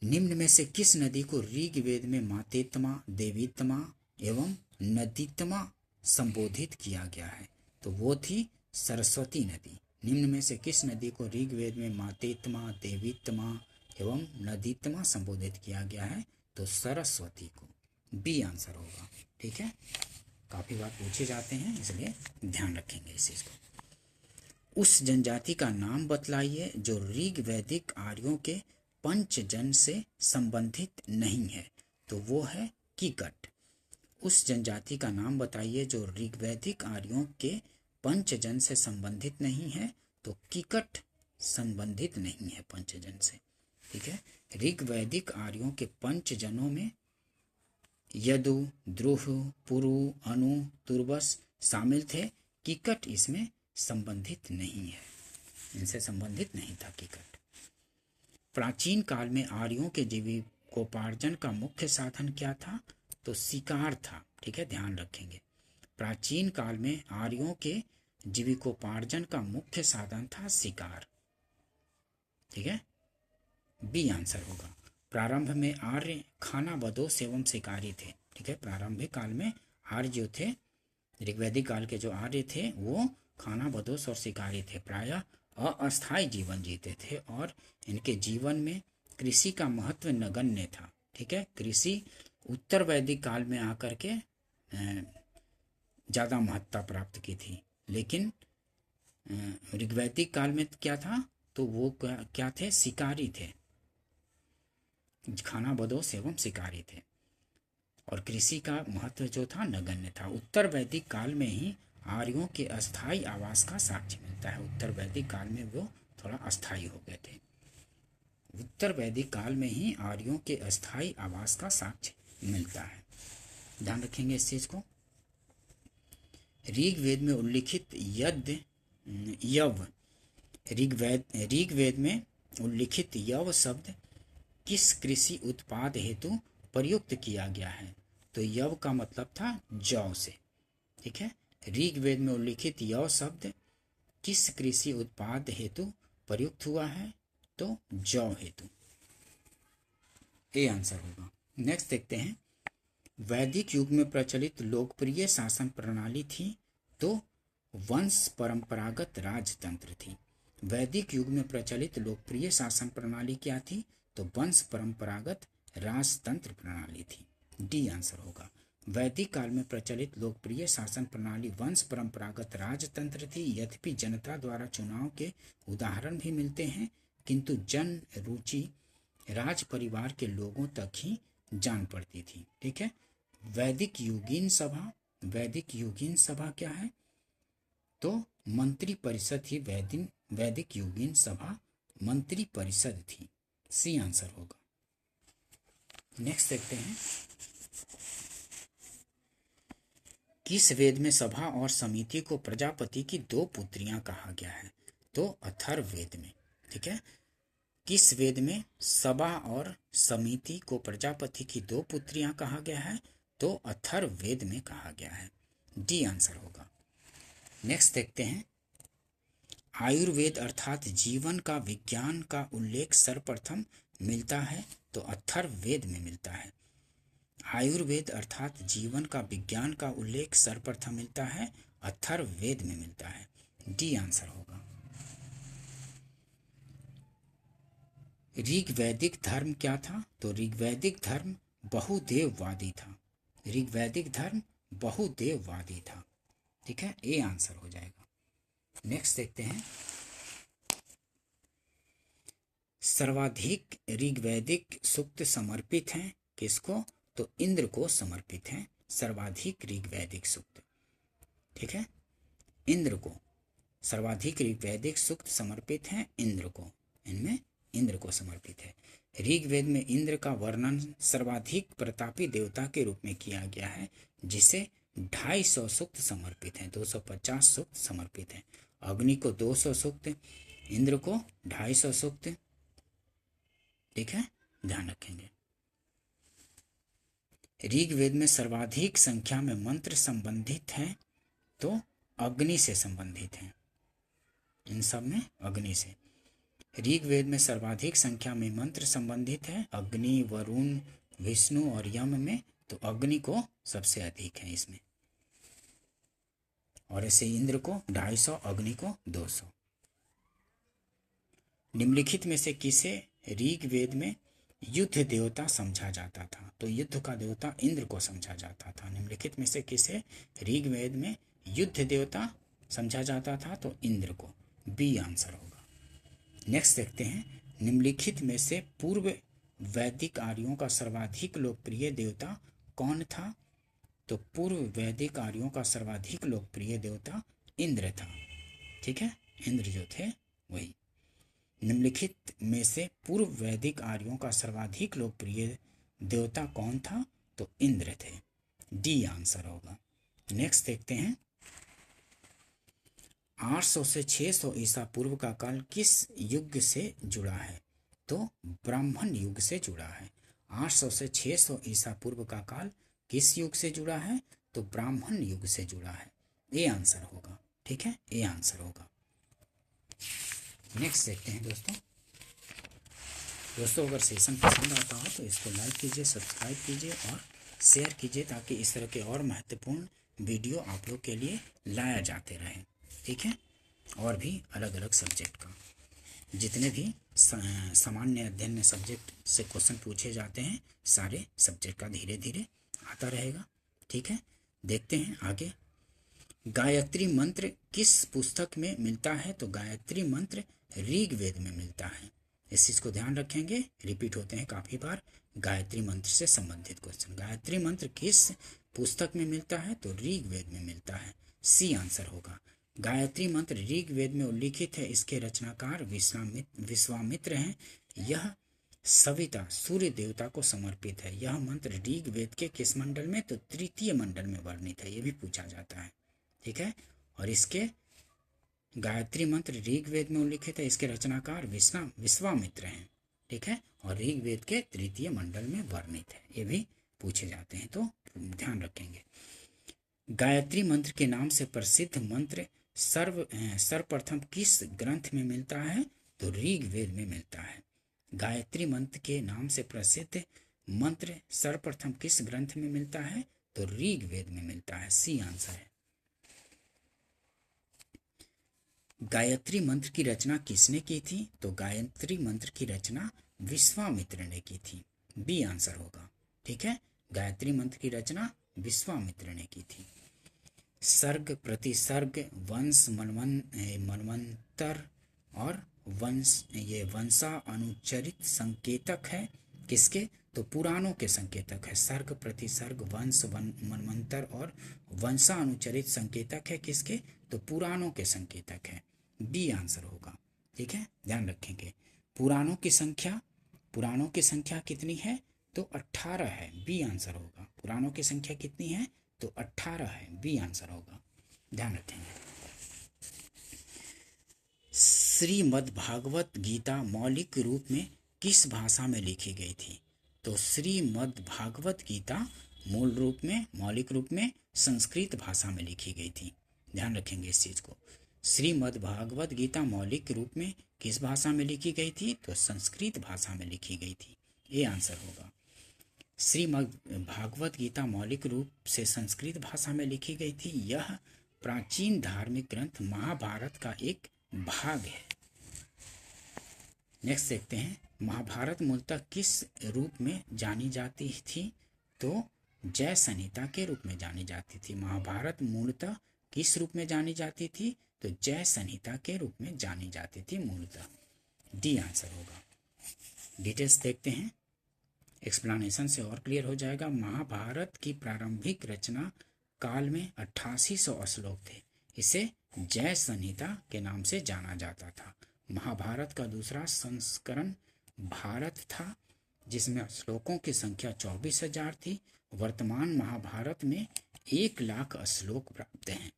निम्न में से किस नदी को ऋग्वेद में मातेत्मा, देवीत्मा एवं नदीत्मा संबोधित किया गया है? तो वो थी सरस्वती नदी। निम्न में से किस नदी को ऋग्वेद में मातेत्मा, देवीत्मा एवं नदीत्मा संबोधित किया गया है? तो सरस्वती को। बी आंसर होगा। ठीक है, काफी बार पूछे जाते हैं, इसलिए ध्यान रखेंगे इस चीज को। उस जनजाति का नाम बतलाइए जो ऋग्वैदिक आर्यों के पंचजन से संबंधित नहीं है। तो वो है कीकट। उस जनजाति का नाम बताइए जो ऋग्वैदिक आर्यों के पंचजन से संबंधित नहीं है। तो कीकट संबंधित नहीं है पंचजन से। ठीक है, ऋग्वैदिक आर्यों के पंचजनों में यदु, द्रुह, पुरु, अनु, तुर्बस शामिल थे। कीकट इसमें संबंधित नहीं है, इनसे संबंधित नहीं था कीकट। प्राचीन काल में आर्यों के जीविकोपार्जन का मुख्य साधन क्या था? तो शिकार था। ठीक है, ध्यान रखेंगे। प्राचीन काल में आर्यों के जीविकोपार्जन का मुख्य साधन था शिकार। ठीक है, बी आंसर होगा। प्रारंभ में आर्य खानाबदोश एवं शिकारी थे। ठीक है, प्रारंभिक काल में आर्य जो थे, ऋग्वैदिक काल के जो आर्य थे, वो खानाबदोश और शिकारी थे। प्रायः अस्थायी जीवन जीते थे और इनके जीवन में कृषि का महत्व नगण्य था। ठीक है, कृषि उत्तर वैदिक काल में आकर के ज़्यादा महत्ता प्राप्त की थी, लेकिन ऋग्वैदिक काल में क्या था? तो वो क्या थे? शिकारी थे, खानाबदोश एवं शिकारी थे, और कृषि का महत्व जो था नगण्य था। उत्तर वैदिक काल में ही आर्यों के अस्थायी आवास का साक्ष्य मिलता है। उत्तर वैदिक काल में वो थोड़ा अस्थायी हो गए थे। उत्तर वैदिक काल में ही आर्यों के अस्थायी आवास का साक्ष्य मिलता है। ध्यान रखेंगे इस चीज को। ऋग्वेद में उल्लिखित यव ऋग्वेद में उल्लिखित यव शब्द किस कृषि उत्पाद हेतु प्रयुक्त किया गया है? तो यव का मतलब था जौ से। ठीक है, ऋग्वेद में उल्लिखित यव शब्द किस कृषि उत्पाद हेतु प्रयुक्त हुआ है? तो जौ हेतु। ए आंसर होगा। नेक्स्ट देखते हैं, वैदिक युग में प्रचलित लोकप्रिय शासन प्रणाली थी? तो वंश परंपरागत राजतंत्र थी। वैदिक युग में प्रचलित लोकप्रिय शासन प्रणाली क्या थी? तो वंश परंपरागत राजतंत्र प्रणाली थी। डी आंसर होगा। वैदिक काल में प्रचलित लोकप्रिय शासन प्रणाली वंश परंपरागत राजतंत्र थी। यद्यपि जनता द्वारा चुनाव के उदाहरण भी मिलते हैं, किंतु जन रुचि राज परिवार के लोगों तक ही जान पड़ती थी। ठीक है, वैदिक युगीन सभा, वैदिक युगीन सभा क्या है? तो मंत्री परिषद ही वैदिक युगीन सभा मंत्री परिषद थी। सी आंसर होगा। नेक्स्ट देखते हैं, किस वेद में सभा और समिति को प्रजापति की दो पुत्रियां कहा गया है? तो अथर्ववेद में। ठीक है, किस वेद में सभा और समिति को प्रजापति की दो पुत्रियां कहा गया है? तो अथर्ववेद में कहा गया है। डी आंसर होगा। नेक्स्ट देखते हैं, आयुर्वेद अर्थात जीवन का विज्ञान का उल्लेख सर्वप्रथम मिलता है? तो अथर्ववेद में मिलता है। आयुर्वेद अर्थात जीवन का विज्ञान का उल्लेख सर्वप्रथम मिलता है, अथर्ववेद में मिलता है। डी आंसर होगा। ऋग्वैदिक धर्म क्या था? तो ऋग्वैदिक धर्म बहुदेववादी था। ऋग्वैदिक धर्म बहुदेववादी था। ठीक है, ए आंसर हो जाएगा। नेक्स्ट देखते हैं, सर्वाधिक ऋग्वैदिक सूक्त समर्पित हैं किसको? तो इंद्र को समर्पित हैं सर्वाधिक ऋग्वैदिक सूक्त। ठीक है, इंद्र को सर्वाधिक ऋग्वैदिक सूक्त समर्पित हैं इंद्र को, इनमें इंद्र को समर्पित है। ऋग्वेद में इंद्र का वर्णन सर्वाधिक प्रतापी देवता के रूप में किया गया है, जिसे 250 सूक्त समर्पित हैं, 250 सूक्त समर्पित हैं। अग्नि को 200 सूक्त, इंद्र को 250 सूक्त। ठीक है, ध्यान रखेंगे। ऋग्वेद में सर्वाधिक संख्या में मंत्र संबंधित हैं? तो अग्नि से संबंधित हैं, इन सब में अग्नि से। ऋग्वेद में सर्वाधिक संख्या में मंत्र संबंधित है अग्नि, वरुण, विष्णु और यम में, तो अग्नि को सबसे अधिक है इसमें। और ऐसे इंद्र को 250, अग्नि को 200। निम्नलिखित में से किसे ऋग्वेद में युद्ध देवता समझा जाता था? तो युद्ध का देवता इंद्र को समझा जाता था। निम्नलिखित में से किसे ऋग्वेद में युद्ध देवता समझा जाता था? तो इंद्र को। बी आंसर होगा। नेक्स्ट देखते हैं, निम्नलिखित में से पूर्व वैदिक आर्यों का सर्वाधिक लोकप्रिय देवता कौन था? तो पूर्व वैदिक आर्यों का सर्वाधिक लोकप्रिय देवता इंद्र था। ठीक है, इंद्र जो थे वही। निम्नलिखित में से पूर्व वैदिक आर्यों का सर्वाधिक लोकप्रिय देवता कौन था? तो इंद्र थे। डी आंसर होगा। नेक्स्ट देखते हैं, 800 से 600 ईसा पूर्व का काल किस युग से जुड़ा है? तो ब्राह्मण युग से जुड़ा है। 800 से 600 ईसा पूर्व का काल किस युग से जुड़ा है? तो ब्राह्मण युग से जुड़ा है। ए आंसर होगा। ठीक है, ए आंसर होगा। नेक्स्ट देखते हैं दोस्तों अगर सेशन पसंद आता हो तो इसको लाइक कीजिए, सब्सक्राइब कीजिए और शेयर कीजिए, ताकि इस तरह के और महत्वपूर्ण वीडियो आप लोग के लिए लाया जाते रहे। ठीक है, और भी अलग अलग सब्जेक्ट का, जितने भी सामान्य अध्ययन में सब्जेक्ट से क्वेश्चन पूछे जाते हैं, सारे सब्जेक्ट का धीरे धीरे आता रहेगा। ठीक है, देखते हैं आगे। गायत्री मंत्र किस पुस्तक में मिलता है? तो गायत्री मंत्र ऋग्वेद में मिलता है। इस चीज को ध्यान रखेंगे, रिपीट होते हैं काफी बार गायत्री मंत्र से संबंधित क्वेश्चन। गायत्री मंत्र किस पुस्तक में मिलता है? तो ऋग्वेद में मिलता है। सी आंसर होगा। गायत्री मंत्र ऋग्वेद में उल्लिखित है। इसके रचनाकार विश्वामित्र हैं। यह सविता सूर्य देवता को समर्पित है। यह मंत्र ऋग्वेद के किस मंडल में? तो तृतीय मंडल में वर्णित है, ये भी पूछा जाता है। ठीक है, और इसके गायत्री मंत्र ऋग्वेद में उल्लिखित है। इसके रचनाकार विश्वामित्र हैं। ठीक है, और ऋग्वेद के तृतीय मंडल में वर्णित है, ये भी पूछे जाते हैं, तो ध्यान रखेंगे। गायत्री मंत्र के नाम से प्रसिद्ध मंत्र सर्वप्रथम किस ग्रंथ में मिलता है? तो ऋग्वेद में मिलता है। गायत्री मंत्र के नाम से प्रसिद्ध मंत्र सर्वप्रथम किस ग्रंथ में मिलता है? तो ऋग्वेद में मिलता है। सी आंसर है। गायत्री मंत्र की रचना किसने की थी? तो गायत्री मंत्र की रचना विश्वामित्र ने की थी। बी आंसर होगा। ठीक है, गायत्री मंत्र की रचना विश्वामित्र ने की थी। सर्ग, प्रतिसर्ग, वंश, मनवंतर और ये वंशानुचरित संकेतक है किसके? तो पुराणों के संकेतक है। सर्ग, प्रतिसर्ग, वंश, मनवंतर और वंशानुचरित संकेतक है किसके? तो पुराणों के संकेतक है। बी आंसर होगा। ठीक है, ध्यान रखेंगे। पुराणों की संख्या कितनी है? तो 18 है। बी आंसर होगा। पुराणों की संख्या कितनी है? तो 18 है। बी आंसर होगा, ध्यान रखेंगे। श्रीमद्भागवत गीता मौलिक रूप में किस भाषा में लिखी गई थी? तो श्रीमद्भागवत गीता मौलिक रूप में संस्कृत भाषा में लिखी गई थी। ध्यान रखेंगे इस चीज को। श्रीमद्भागवत गीता मौलिक रूप में किस भाषा में लिखी गई थी? तो संस्कृत भाषा में लिखी गई थी। ये आंसर होगा। श्रीमद्भागवत गीता मौलिक रूप से संस्कृत भाषा में लिखी गई थी। यह प्राचीन धार्मिक ग्रंथ महाभारत का एक भाग है। नेक्स्ट देखते हैं, महाभारत मूलतः किस रूप में जानी जाती थी? तो जय संहिता के रूप में जानी जाती थी। महाभारत मूलतः किस रूप में जानी जाती थी? तो जय संहिता के रूप में जानी जाती थी मूलतः। डी आंसर होगा। डिटेल्स देखते हैं, एक्सप्लेनेशन से और क्लियर हो जाएगा। महाभारत की प्रारंभिक रचना काल में 8800 श्लोक थे। इसे जय संहिता के नाम से जाना जाता था। महाभारत का दूसरा संस्करण भारत था, जिसमें श्लोकों की संख्या 24,000 थी। वर्तमान महाभारत में 1,00,000 श्लोक प्राप्त हैं।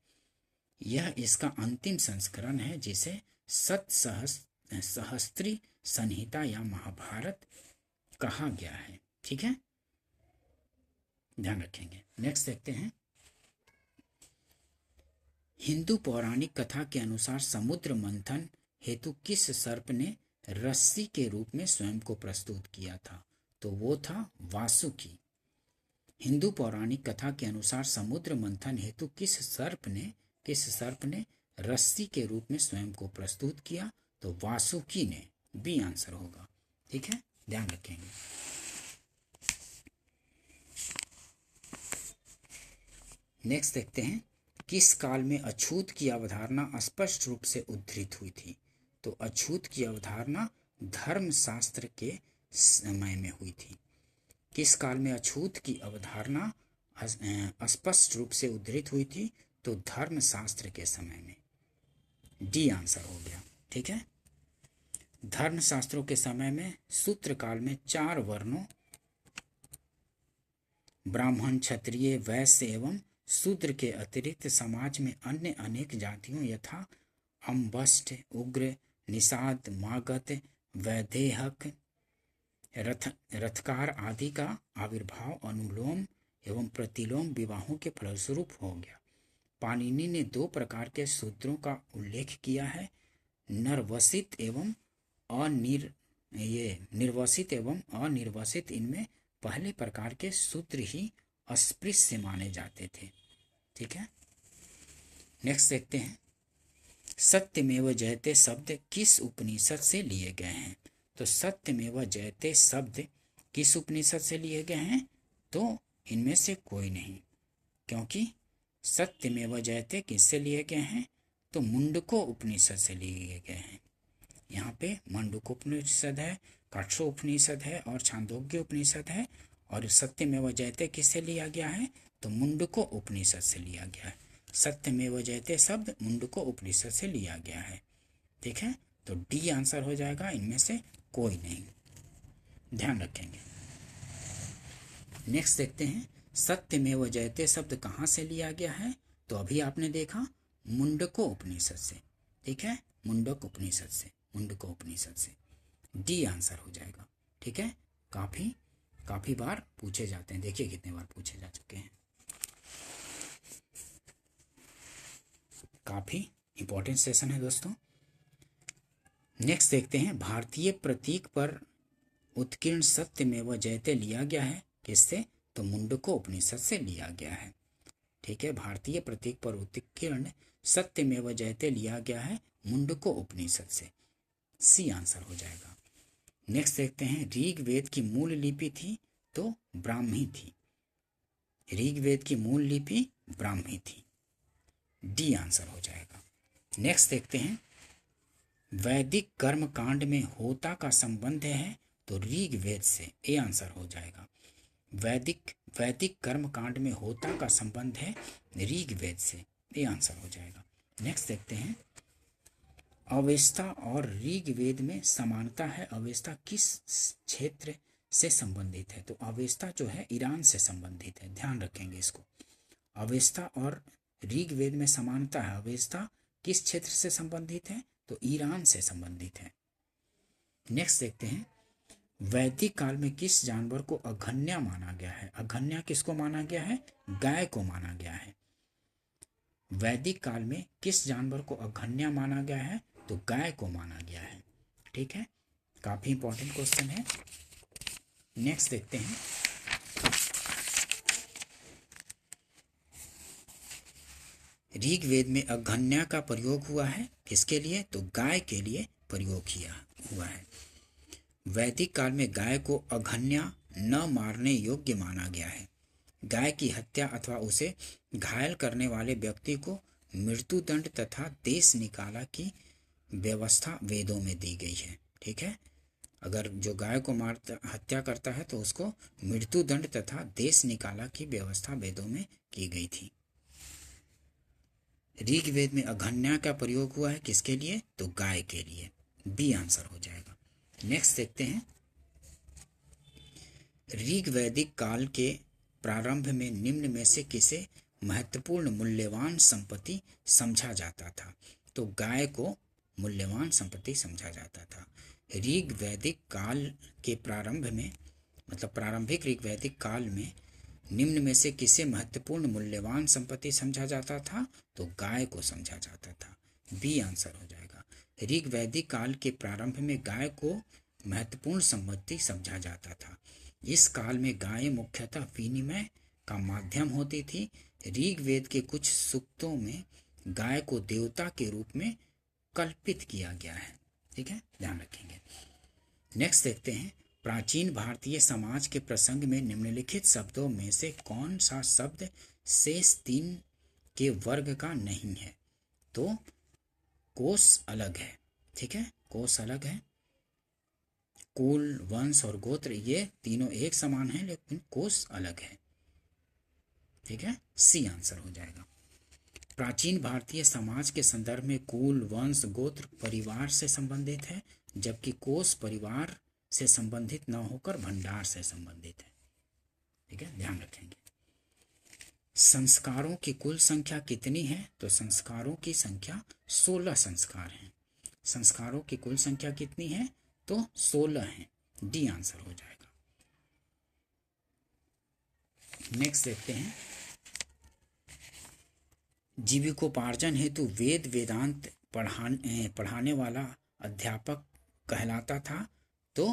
यह इसका अंतिम संस्करण है, जिसे सहस्त्री संहिता या महाभारत कहा गया है। ठीक है, ध्यान रखेंगे। नेक्स्ट देखते हैं, हिंदू पौराणिक कथा के अनुसार समुद्र मंथन हेतु किस सर्प ने रस्सी के रूप में स्वयं को प्रस्तुत किया था? तो वो था वासुकी। हिंदू पौराणिक कथा के अनुसार समुद्र मंथन हेतु किस सर्प ने रस्सी के रूप में स्वयं को प्रस्तुत किया? तो वासुकी ने। बी आंसर होगा। ठीक है, ध्यान रखेंगे। नेक्स्ट देखते हैं, किस काल में अछूत की अवधारणा स्पष्ट रूप से उद्धृत हुई थी? तो अछूत की अवधारणा धर्मशास्त्र के समय में हुई थी। किस काल में अछूत की अवधारणा स्पष्ट रूप से उद्धृत हुई थी? तो धर्मशास्त्र के समय में। डी आंसर हो गया। ठीक है, धर्मशास्त्रों के समय में सूत्र काल में 4 वर्णों ब्राह्मण, क्षत्रिय, वैश्य एवं शूद्र के अतिरिक्त समाज में अन्य अनेक जातियों यथा अम्बष्ट, उग्र, निषाद, मागध, वैदेहक, रथकार आदि का आविर्भाव अनुलोम एवं प्रतिलोम विवाहों के फलस्वरूप हो गया। पाणिनि ने 2 प्रकार के शूद्रों का उल्लेख किया है, निर्वसित एवं निर्वसित एवं अनिर्वसित। इनमें पहले प्रकार के शूद्र ही अस्पृश्य माने जाते थे। ठीक है, नेक्स्ट देखते हैं, सत्यमेव जयते शब्द किस उपनिषद से लिए गए हैं? तो सत्यमेव जयते शब्द किस उपनिषद से लिए गए हैं? तो इनमें से कोई नहीं, क्योंकि सत्यमेव जयते किससे लिए गए हैं? तो मुंडको उपनिषद से लिए गए हैं। यहाँ पे मंडूक उपनिषद है, काठ्य उपनिषद है और छांदोग्य उपनिषद है। और सत्यमेव जयते किससे लिया गया है? तो मुंडको उपनिषद से लिया गया है। सत्यमेव जयते शब्द मुंडको उपनिषद से लिया गया है। ठीक है, तो डी आंसर हो जाएगा, इनमें से कोई नहीं। ध्यान रखेंगे। नेक्स्ट देखते हैं, सत्यमेव जयते शब्द कहाँ से लिया गया है? तो अभी आपने देखा मुंडको उपनिषद से, ठीक है, मुंडक उपनिषद से, मुंडको उपनिषद से। डी आंसर हो जाएगा, ठीक है। काफी बार पूछे जाते हैं, देखिए कितने बार पूछे जा चुके हैं, काफी इंपॉर्टेंट सेशन है दोस्तों। नेक्स्ट देखते हैं, भारतीय प्रतीक पर उत्कीर्ण सत्यमेव जयते लिया गया है किससे? तो मुंडको उपनिषद से लिया गया है, ठीक है। भारतीय प्रतीक पर उत्कीर्ण सत्यमेव जयते लिया गया है मुंडको उपनिषद से, सी आंसर हो जाएगा। नेक्स्ट देखते हैं, ऋग्वेद की मूल लिपि थी तो ब्राह्मी थी, ऋग्वेद की मूल लिपि ब्राह्मी थी, डी आंसर हो जाएगा। नेक्स्ट देखते हैं, वैदिक कर्म कांड में होता का संबंध है तो ऋग्वेद से, ए आंसर हो जाएगा। वैदिक कर्म कांड में होता का संबंध है ऋग्वेद से, ए आंसर हो जाएगा। नेक्स्ट देखते हैं, अवेस्ता और ऋग्वेद में समानता है, अवेस्ता किस क्षेत्र से संबंधित है? तो अवेस्ता जो है ईरान से संबंधित है, ध्यान रखेंगे इसको। अवेस्ता और ऋग्वेद में समानता है, अवेस्ता किस क्षेत्र से संबंधित है? तो ईरान से संबंधित है। नेक्स्ट देखते हैं, वैदिक काल में किस जानवर को अघन्या माना गया है? अघन्या किसको माना गया है? गाय को माना गया है। वैदिक काल में किस जानवर को अघन्या माना गया है? तो गाय को माना गया है, ठीक है। काफी इंपॉर्टेंट क्वेश्चन है। नेक्स्ट देखते हैं, ऋग्वेद में अघन्या का प्रयोग हुआ है किसके लिए? तो गाय के लिए प्रयोग किया हुआ है। वैदिक काल में गाय को अघन्या न मारने योग्य माना गया है। गाय की हत्या अथवा उसे घायल करने वाले व्यक्ति को मृत्युदंड तथा देश निकाला की व्यवस्था वेदों में दी गई है, ठीक है। अगर जो गाय को हत्या करता है तो उसको मृत्युदंड तथा देश निकाला की व्यवस्था वेदों में की गई थी। ऋग्वेद में अघन्या का प्रयोग हुआ है किसके लिए? तो गाय के लिए, बी आंसर हो जाएगा। नेक्स्ट देखते हैं, ऋग्वैदिक काल के प्रारंभ में निम्न में से किसे महत्वपूर्ण मूल्यवान संपत्ति समझा जाता था? तो गाय को मूल्यवान संपत्ति समझा जाता था। ऋग्वैदिक काल के प्रारंभ में, मतलब प्रारंभिक ऋग्वैदिक काल में निम्न में से किसे महत्वपूर्ण मूल्यवान संपत्ति समझा जाता था? तो गाय को समझा जाता था, बी आंसर हो जाएगा। ऋग्वैदिक काल के प्रारंभ में गाय को महत्वपूर्ण संपत्ति समझा जाता था। इस काल में गाय मुख्यतः विनिमय का माध्यम होती थी। ऋग्वेद के कुछ सूक्तों में गाय को देवता के रूप में कल्पित किया गया है, ठीक है, ध्यान रखेंगे। नेक्स्ट देखते हैं, प्राचीन भारतीय समाज के प्रसंग में निम्नलिखित शब्दों में से कौन सा शब्द शेष तीन के वर्ग का नहीं है? तो कोष अलग है, ठीक है, कोष अलग है। कुल, वंश और गोत्र ये तीनों एक समान है लेकिन कोष अलग है, ठीक है, सी आंसर हो जाएगा। प्राचीन भारतीय समाज के संदर्भ में कुल, वंश, गोत्र परिवार से संबंधित है, जबकि कोष परिवार से संबंधित न होकर भंडार से संबंधित है, ठीक है, ध्यान रखेंगे। संस्कारों की कुल संख्या कितनी है? तो संस्कारों की संख्या 16 संस्कार हैं। संस्कारों की कुल संख्या कितनी है? तो 16 है, डी आंसर हो जाएगा। नेक्स्ट देखते हैं, जीविकोपार्जन हेतु वेद वेदांत पढ़ाने वाला अध्यापक कहलाता था तो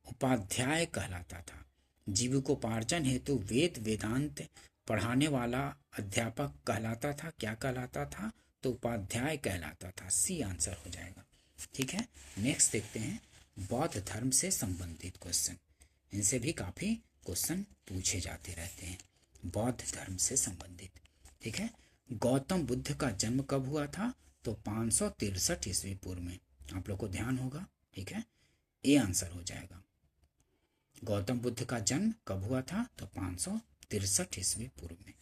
उपाध्याय कहलाता था। जीविकोपार्जन हेतु वेद वेदांत पढ़ाने वाला अध्यापक कहलाता था, क्या कहलाता था? तो उपाध्याय कहलाता था, सी आंसर हो जाएगा, ठीक है। नेक्स्ट देखते हैं, बौद्ध धर्म से संबंधित क्वेश्चन, इनसे भी काफी क्वेश्चन पूछे जाते रहते हैं, बौद्ध धर्म से संबंधित, ठीक है। गौतम बुद्ध का जन्म कब हुआ था? तो 563 ईस्वी पूर्व में, आप लोग को ध्यान होगा, ठीक है, ए आंसर हो जाएगा। गौतम बुद्ध का जन्म कब हुआ था? तो 563 ईस्वी पूर्व में।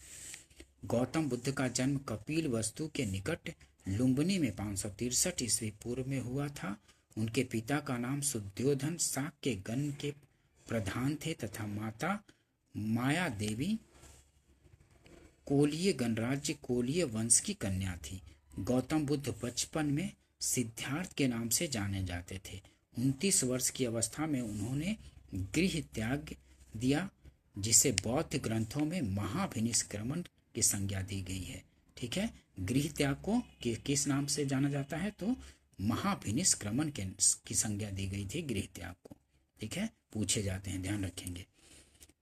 गौतम बुद्ध का जन्म कपिल वस्तु के निकट लुम्बिनी में 563 ईस्वी पूर्व में हुआ था। उनके पिता का नाम शुद्धोधन शाक्य गण के प्रधान थे तथा माता माया देवी कोलीय गणराज्य कोलीय वंश की कन्या थी। गौतम बुद्ध बचपन में सिद्धार्थ के नाम से जाने जाते थे। 29 वर्ष की अवस्था में उन्होंने गृह त्याग दिया, जिसे बौद्ध ग्रंथों में महाभिनिष्क्रमण की संज्ञा दी गई है। ठीक है, गृह त्याग को किस नाम से जाना जाता है? तो महाभिनिष्क्रमण की संज्ञा दी गई थी गृह त्याग को। ठीक है, पूछे जाते हैं, ध्यान रखेंगे।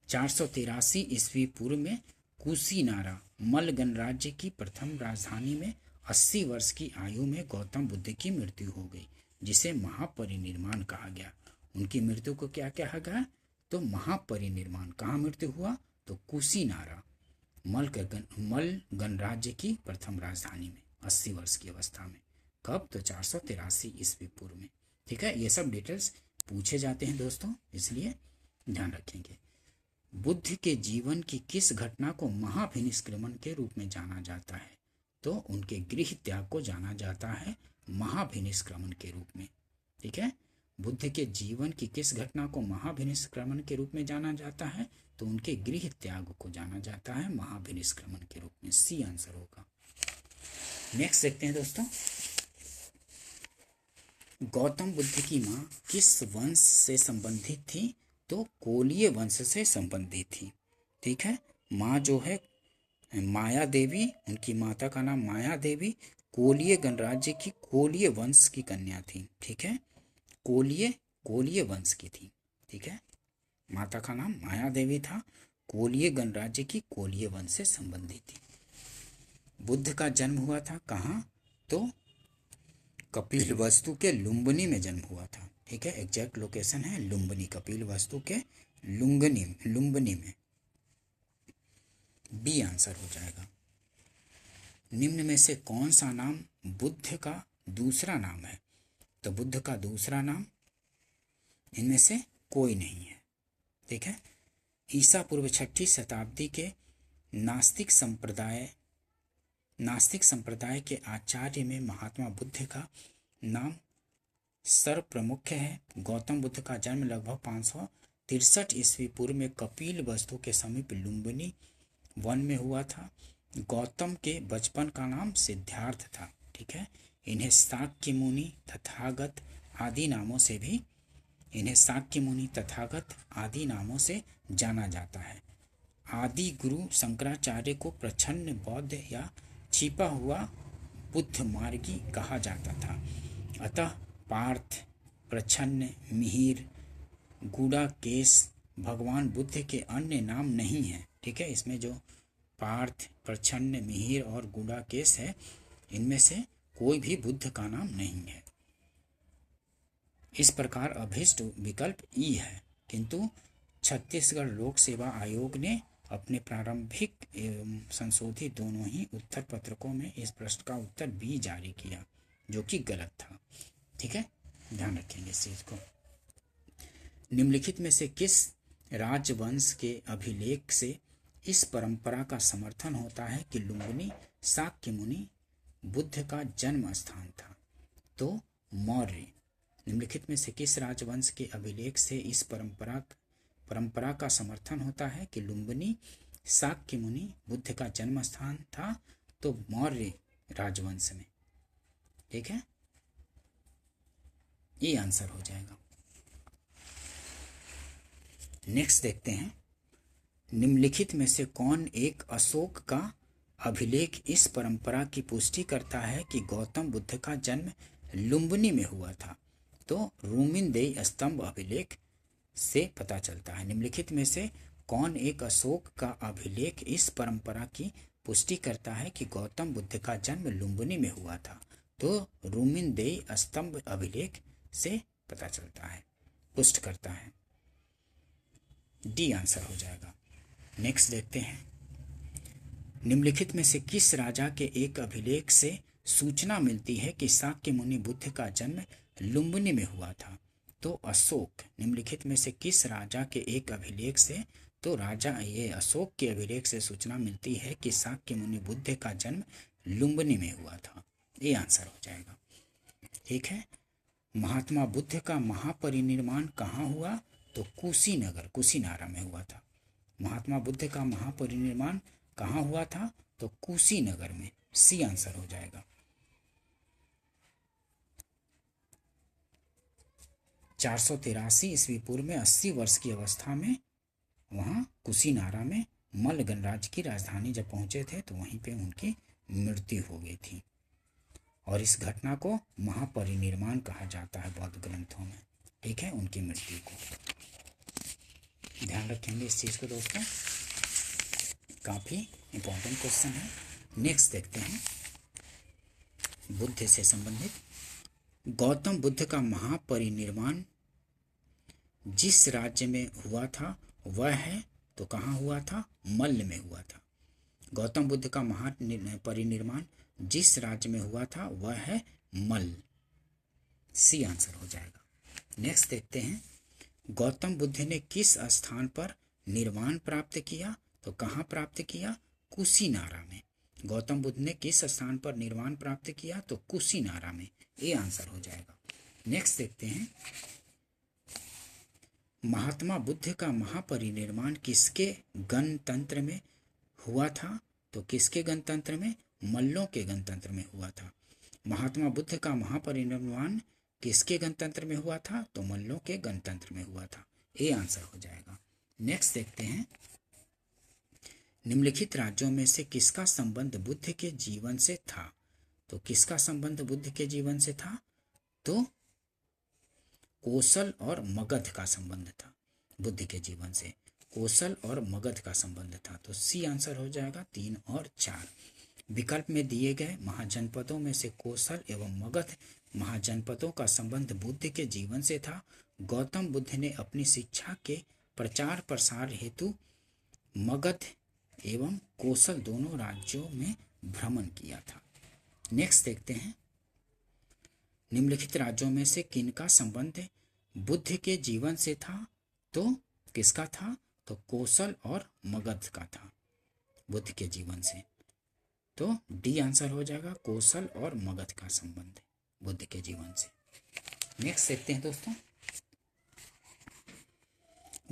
483 ईस्वी पूर्व में कुशीनारा मल गणराज्य की प्रथम राजधानी में 80 वर्ष की आयु में गौतम बुद्ध की मृत्यु हो गई, जिसे महापरिनिर्वाण कहा गया। उनकी मृत्यु को क्या कहा गया? तो महापरिनिर्वाण। कहाँ मृत्यु हुआ? तो कुशीनारा मल गणराज्य की प्रथम राजधानी में 80 वर्ष की अवस्था में। कब? तो 483 ईस्वी पूर्व में। ठीक है, ये सब डिटेल्स पूछे जाते हैं दोस्तों, इसलिए ध्यान रखेंगे। बुद्ध के जीवन की किस घटना को महाभिनिष्क्रमण के रूप में जाना जाता है? तो उनके गृह त्याग को जाना जाता है महाभिनिष्क्रमण के रूप में। ठीक है, बुद्ध के जीवन की किस घटना को महाभिनिष्क्रमण के रूप में जाना जाता है? तो उनके गृह त्याग को जाना जाता है महाभिनिष्क्रमण के रूप में। सी आंसर होगा। नेक्स्ट देखते हैं दोस्तों, गौतम बुद्ध की माँ किस वंश से संबंधित थी? तो कोलीय वंश से संबंधित थी। ठीक है, माँ जो है माया देवी, उनकी माता का नाम माया देवी कोलीय गणराज्य की कोलीय वंश की कन्या थी। ठीक है, कोलीय वंश की थी। ठीक है, माता का नाम माया देवी था, कोलीय गणराज्य की कोलीय वंश से संबंधित थी। बुद्ध का जन्म हुआ था कहाँ? तो कपिलवस्तु के लुम्बिनी में जन्म हुआ था। ठीक है, एग्जैक्ट लोकेशन है लुम्बिनी, कपिलवस्तु के लुम्बिनी में। बी आंसर हो जाएगा। निम्न में से कौन सा नाम बुद्ध का दूसरा नाम है? तो बुद्ध का दूसरा नाम इनमें से कोई नहीं है। ठीक है, ईसा पूर्व 6ठी शताब्दी के नास्तिक संप्रदाय के आचार्य में महात्मा बुद्ध का नाम सर्वप्रमुख है। गौतम बुद्ध का जन्म लगभग 563 ईस्वी पूर्व में कपिलवस्तु के समीप लुम्बिनी वन में हुआ था। गौतम के बचपन का नाम सिद्धार्थ था। ठीक है, इन्हें शाक्य मुनि तथागत आदि नामों से जाना जाता है। आदि गुरु शंकराचार्य को प्रच्छन्न बौद्ध या छिपा हुआ बुद्ध मार्गी कहा जाता था। अतः पार्थ, प्रच्छन्न, मिहिर, गुडाकेश भगवान बुद्ध के अन्य नाम नहीं हैं। ठीक है, इसमें जो पार्थ, प्रच्छन्न, मिहिर और गुडाकेश है, इनमें से कोई भी बुद्ध का नाम नहीं है। इस प्रकार अभीष्ट विकल्प ई है, किंतु छत्तीसगढ़ लोक सेवा आयोग ने अपने प्रारंभिक एवं संशोधित दोनों ही उत्तर पत्रकों में इस प्रश्न का उत्तर बी जारी किया, जो कि गलत था। ठीक है, ध्यान रखेंगे इस चीज को। निम्नलिखित में से किस राजवंश के अभिलेख से इस परंपरा का समर्थन होता है कि लुम्बिनी शाक्य मुनि बुद्ध का जन्म स्थान था? तो मौर्य। निम्नलिखित में से किस राजवंश के अभिलेख से इस परंपरा का समर्थन होता है कि लुम्बिनी शाक्य मुनि बुद्ध का जन्म स्थान था? तो मौर्य राजवंश में। ठीक है, ये आंसर हो जाएगा। नेक्स्ट देखते हैं, निम्नलिखित में से कौन एक अशोक का अभिलेख इस परंपरा की पुष्टि करता है कि गौतम बुद्ध का जन्म लुम्बिनी में हुआ था? तो रूमिनदेई स्तंभ अभिलेख से पता चलता है। निम्नलिखित में से कौन एक अशोक का अभिलेख इस परंपरा की पुष्टि करता है कि गौतम बुद्ध का जन्म लुम्बिनी में हुआ था? तो रूमिनदेई स्तंभ अभिलेख से पता चलता है, पुष्ट करता है। डी आंसर हो जाएगा। नेक्स्ट देखते हैं, निम्नलिखित में से किस राजा के एक अभिलेख से सूचना मिलती है कि शाक्य मुनि बुद्ध का जन्म लुम्बिनी में हुआ था? तो अशोक। निम्नलिखित में से किस राजा के एक अभिलेख से, तो अशोक के अभिलेख से सूचना मिलती है कि शाक्य मुनि बुद्ध का जन्म लुम्बिनी में हुआ था। ये आंसर हो जाएगा। ठीक है, महात्मा बुद्ध का महापरिनिर्वाण कहाँ हुआ? तो कुशीनगर, कुशीनारा में हुआ था। महात्मा बुद्ध का महापरिनिर्वाण कहाँ हुआ था? तो कुशीनगर में। सी आंसर हो जाएगा। 483 ईस्वी पूर्व में 80 वर्ष की अवस्था में वहाँ कुशीनारा में मल्ल गणराज्य की राजधानी जब पहुंचे थे तो वहीं पे उनकी मृत्यु हो गई थी। और इस घटना को महापरिनिर्वाण कहा जाता है बौद्ध ग्रंथों में। ठीक है, उनकी मृत्यु को ध्यान रखेंगे इस चीज़ को दोस्तों, काफ़ी इम्पोर्टेंट क्वेश्चन है। नेक्स्ट देखते हैं बुद्ध से संबंधित। गौतम बुद्ध का महापरिनिर्वाण जिस राज्य में हुआ था वह है, तो कहाँ हुआ था? मल्ल में हुआ था। गौतम बुद्ध का महापरिनिर्वाण जिस राज्य में हुआ था वह है मल्ल। सी आंसर हो जाएगा। नेक्स्ट देखते हैं गौतम बुद्ध ने किस स्थान पर निर्वाण प्राप्त किया? तो कहाँ प्राप्त किया? कुशीनारा में। गौतम बुद्ध ने किस स्थान पर निर्वाण प्राप्त किया? तो कुशीनारा में। ये आंसर हो जाएगा। नेक्स्ट देखते हैं महात्मा बुद्ध का महापरिनिर्वाण किसके गणतंत्र में हुआ था? तो किसके गणतंत्र में? मल्लों के गणतंत्र में हुआ था। महात्मा बुद्ध का महापरिनिर्वाण किसके गणतंत्र में हुआ था? तो मल्लों के गणतंत्र में हुआ था। ये आंसर हो जाएगा। नेक्स्ट देखते हैं निम्नलिखित राज्यों में से किसका संबंध बुद्ध के जीवन से था? तो किसका संबंध बुद्ध के जीवन से था? तो कौशल और मगध का संबंध था। बुद्ध के जीवन से कौशल और मगध का संबंध था। तो सी आंसर हो जाएगा 3 और 4। विकल्प में दिए गए महाजनपदों में से कौशल एवं मगध महाजनपदों का संबंध बुद्ध के जीवन से था। गौतम बुद्ध ने अपनी शिक्षा के प्रचार प्रसार हेतु मगध एवं कौशल दोनों राज्यों में भ्रमण किया था। नेक्स्ट देखते हैं निम्नलिखित राज्यों में से किनका संबंध बुद्ध के जीवन से था? तो किसका था? तो कौशल और मगध का था बुद्ध के जीवन से। तो डी आंसर हो जाएगा, कौशल और मगध का संबंध बुद्ध के जीवन से। नेक्स्ट देखते हैं दोस्तों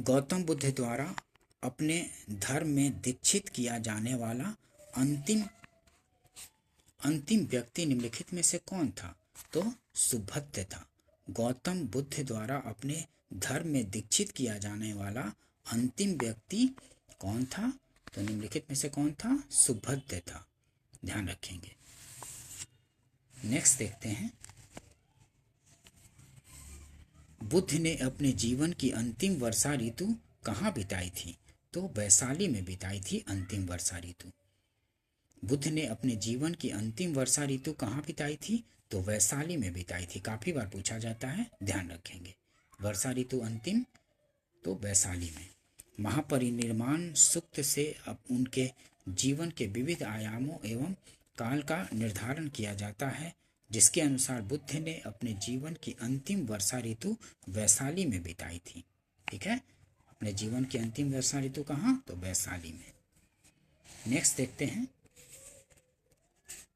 गौतम बुद्ध द्वारा अपने धर्म में दीक्षित किया जाने वाला अंतिम व्यक्ति निम्नलिखित में से कौन था? तो सुभद्र था। गौतम बुद्ध द्वारा अपने धर्म में दीक्षित किया जाने वाला अंतिम व्यक्ति कौन था? तो निम्नलिखित में से कौन था? सुभद्र था। ध्यान रखेंगे। नेक्स्ट देखते हैं बुद्ध ने अपने जीवन की अंतिम वर्षा ऋतु कहाँ बिताई थी? तो वैशाली में बिताई थी अंतिम वर्षा ऋतु। बुद्ध ने अपने जीवन की अंतिम वर्षा ऋतु कहाँ बिताई थी? तो वैशाली में बिताई थी। काफी बार पूछा जाता है, ध्यान रखेंगे। वर्षा ऋतु अंतिम तो वैशाली में। महापरिनिर्वाण सूक्त से अब उनके जीवन के विविध आयामों एवं काल का निर्धारण किया जाता है, जिसके अनुसार बुद्ध ने अपने जीवन की अंतिम वर्षा ऋतु वैशाली में बिताई थी। ठीक है, अपने जीवन की अंतिम वर्षा ऋतु कहाँ? तो वैशाली में। नेक्स्ट देखते हैं